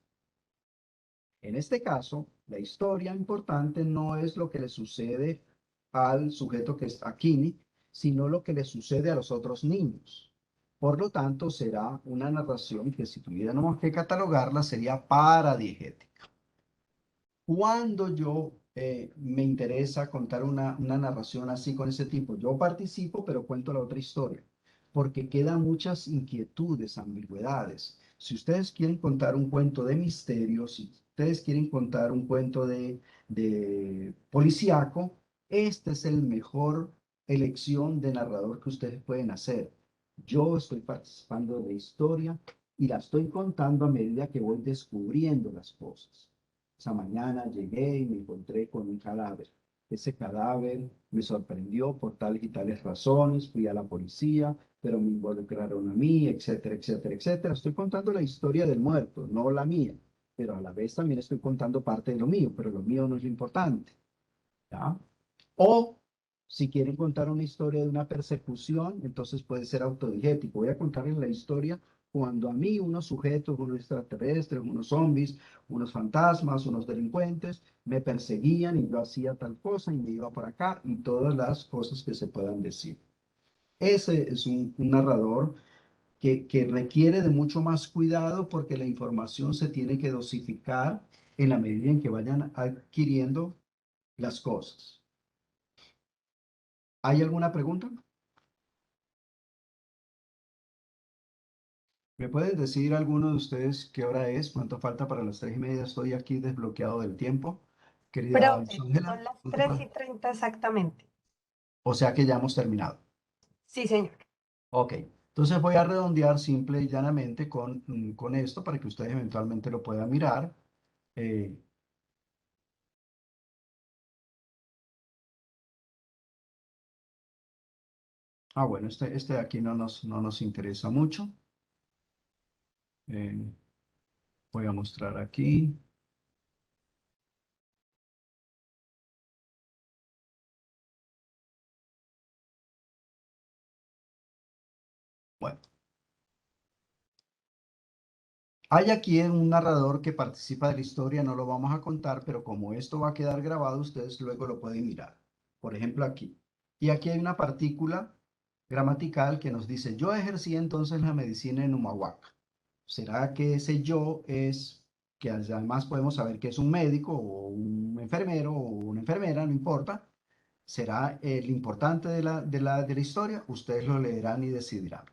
En este caso, la historia importante no es lo que le sucede al sujeto que está aquí, sino lo que le sucede a los otros niños. Por lo tanto, será una narración que si tuviéramos que catalogarla sería paradiegética. Cuando yo me interesa contar una narración así con ese tipo, yo participo, pero cuento la otra historia. porque quedan muchas inquietudes, ambigüedades. Si ustedes quieren contar un cuento de misterio, si ustedes quieren contar un cuento de policíaco, este es el mejor elección de narrador que ustedes pueden hacer. Yo estoy participando de la historia y la estoy contando a medida que voy descubriendo las cosas. Esa mañana llegué y me encontré con un cadáver. Ese cadáver me sorprendió por tales y tales razones. Fui a la policía, pero me involucraron a mí, etcétera, etcétera, etcétera. Estoy contando la historia del muerto, no la mía, pero a la vez también estoy contando parte de lo mío, pero lo mío no es lo importante. ¿Ya? O si quieren contar una historia de una persecución, entonces puede ser autodigético. Voy a contarles la historia cuando a mí unos sujetos, unos extraterrestres, unos zombies, unos fantasmas, unos delincuentes, me perseguían y yo hacía tal cosa y me iba por acá y todas las cosas que se puedan decir. Ese es un narrador que requiere de mucho más cuidado porque la información se tiene que dosificar en la medida en que vayan adquiriendo las cosas. ¿Hay alguna pregunta? ¿Me pueden decir alguno de ustedes qué hora es? ¿Cuánto falta para las 3:30? Estoy aquí desbloqueado del tiempo. Querida Profe, Ángela, son las ¿cuánto 3:30 exactamente. o sea que ya hemos terminado. Sí, señor. Ok, entonces voy a redondear simple y llanamente con esto para que ustedes eventualmente lo puedan mirar. Eh, bueno, este de aquí no nos interesa mucho. Eh, voy a mostrar aquí. Bueno, hay aquí un narrador que participa de la historia, no lo vamos a contar, pero como esto va a quedar grabado, ustedes luego lo pueden mirar. Por ejemplo, aquí. Y aquí hay una partícula gramatical que nos dice, yo ejercí entonces la medicina en Humahuaca. ¿Será que ese yo es, que además podemos saber que es un médico o un enfermero o una enfermera, no importa? ¿Será el importante de la historia? Ustedes lo leerán y decidirán.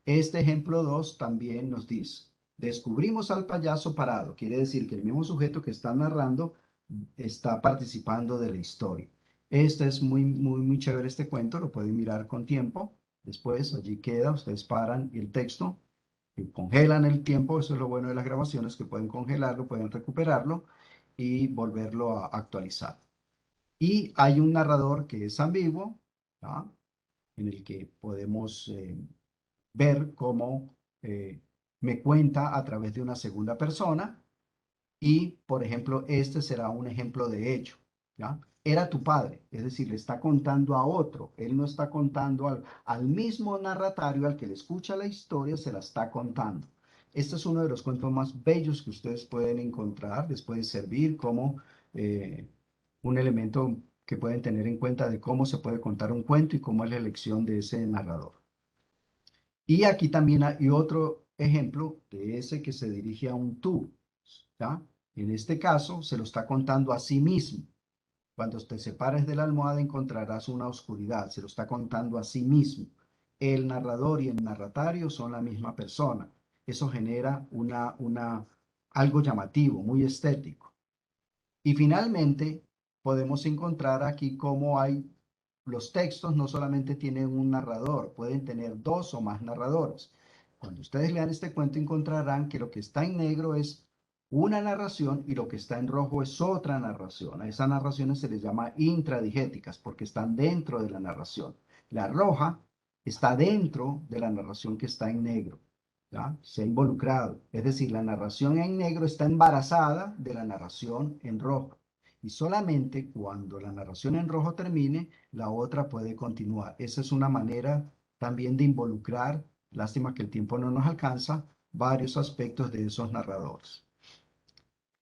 Este ejemplo 2 también nos dice, descubrimos al payaso parado. Quiere decir que el mismo sujeto que está narrando está participando de la historia. Este es muy chévere este cuento, lo pueden mirar con tiempo. Después allí queda, ustedes paran el texto, y congelan el tiempo, eso es lo bueno de las grabaciones, que pueden congelarlo, pueden recuperarlo y volverlo a actualizar. Y hay un narrador que es ambiguo, ¿tá? En el que podemos ver cómo me cuenta a través de una segunda persona y, por ejemplo, este será un ejemplo de hecho, ¿ya? Era tu padre, es decir, le está contando a otro, él no está contando al mismo narratario al que le escucha la historia, se la está contando. Este es uno de los cuentos más bellos que ustedes pueden encontrar, les puede servir como eh, un elemento que pueden tener en cuenta de cómo se puede contar un cuento y cómo es la elección de ese narrador. Y aquí también hay otro ejemplo de ese que se dirige a un tú, ¿ya? En este caso se lo está contando a sí mismo. Cuando te separes de la almohada encontrarás una oscuridad, se lo está contando a sí mismo. El narrador y el narratario son la misma persona. Eso genera algo llamativo, muy estético. Y finalmente, podemos encontrar aquí cómo hay los textos no solamente tienen un narrador, pueden tener dos o más narradores. Cuando ustedes lean este cuento encontrarán que lo que está en negro es una narración y lo que está en rojo es otra narración. A esas narraciones se les llama intradigéticas porque están dentro de la narración. La roja está dentro de la narración que está en negro. ¿Ya? Se ha involucrado. Es decir, la narración en negro está embarazada de la narración en rojo. Y solamente cuando la narración en rojo termine, la otra puede continuar. Esa es una manera también de involucrar, lástima que el tiempo no nos alcanza, varios aspectos de esos narradores.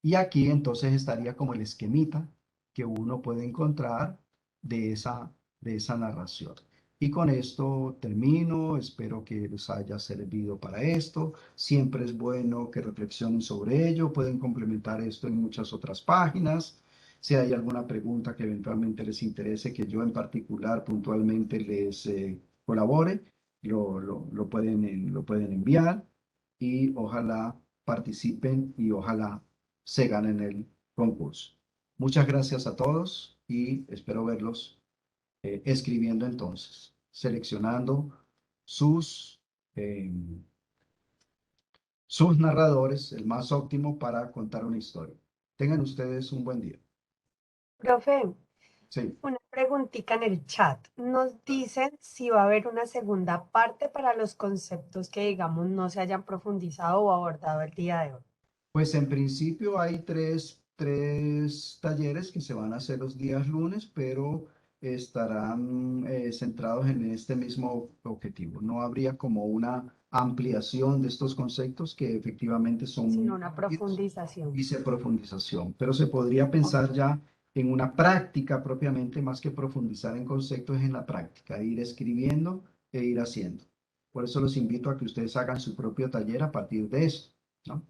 Y aquí entonces estaría como el esquemita que uno puede encontrar de esa narración. Y con esto termino, espero que les haya servido para esto. Siempre es bueno que reflexionen sobre ello, pueden complementar esto en muchas otras páginas. Si hay alguna pregunta que eventualmente les interese, que yo en particular puntualmente les colabore, lo pueden enviar y ojalá participen y ojalá se ganen el concurso. Muchas gracias a todos y espero verlos escribiendo entonces, seleccionando eh, sus narradores, el más óptimo para contar una historia. Tengan ustedes un buen día. Profe, Sí. una preguntita en el chat. Nos dicen si va a haber una segunda parte para los conceptos que, digamos, no se hayan profundizado o abordado el día de hoy. Pues en principio hay tres talleres que se van a hacer los días lunes, pero estarán centrados en este mismo objetivo. No habría como una ampliación de estos conceptos que efectivamente son Sino muy una rápidos profundización. y profundización, pero se podría pensar ya en una práctica propiamente, más que profundizar en conceptos, en la práctica, ir escribiendo e ir haciendo. Por eso los invito a que ustedes hagan su propio taller a partir de eso, ¿no?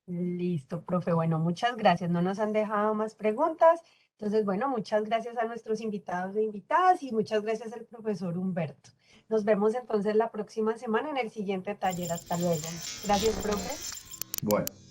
Listo, profe. Bueno, muchas gracias. No nos han dejado más preguntas. Entonces, bueno, muchas gracias a nuestros invitados e invitadas y muchas gracias al profesor Humberto. Nos vemos entonces la próxima semana en el siguiente taller. Hasta luego. Gracias, profe. Bueno.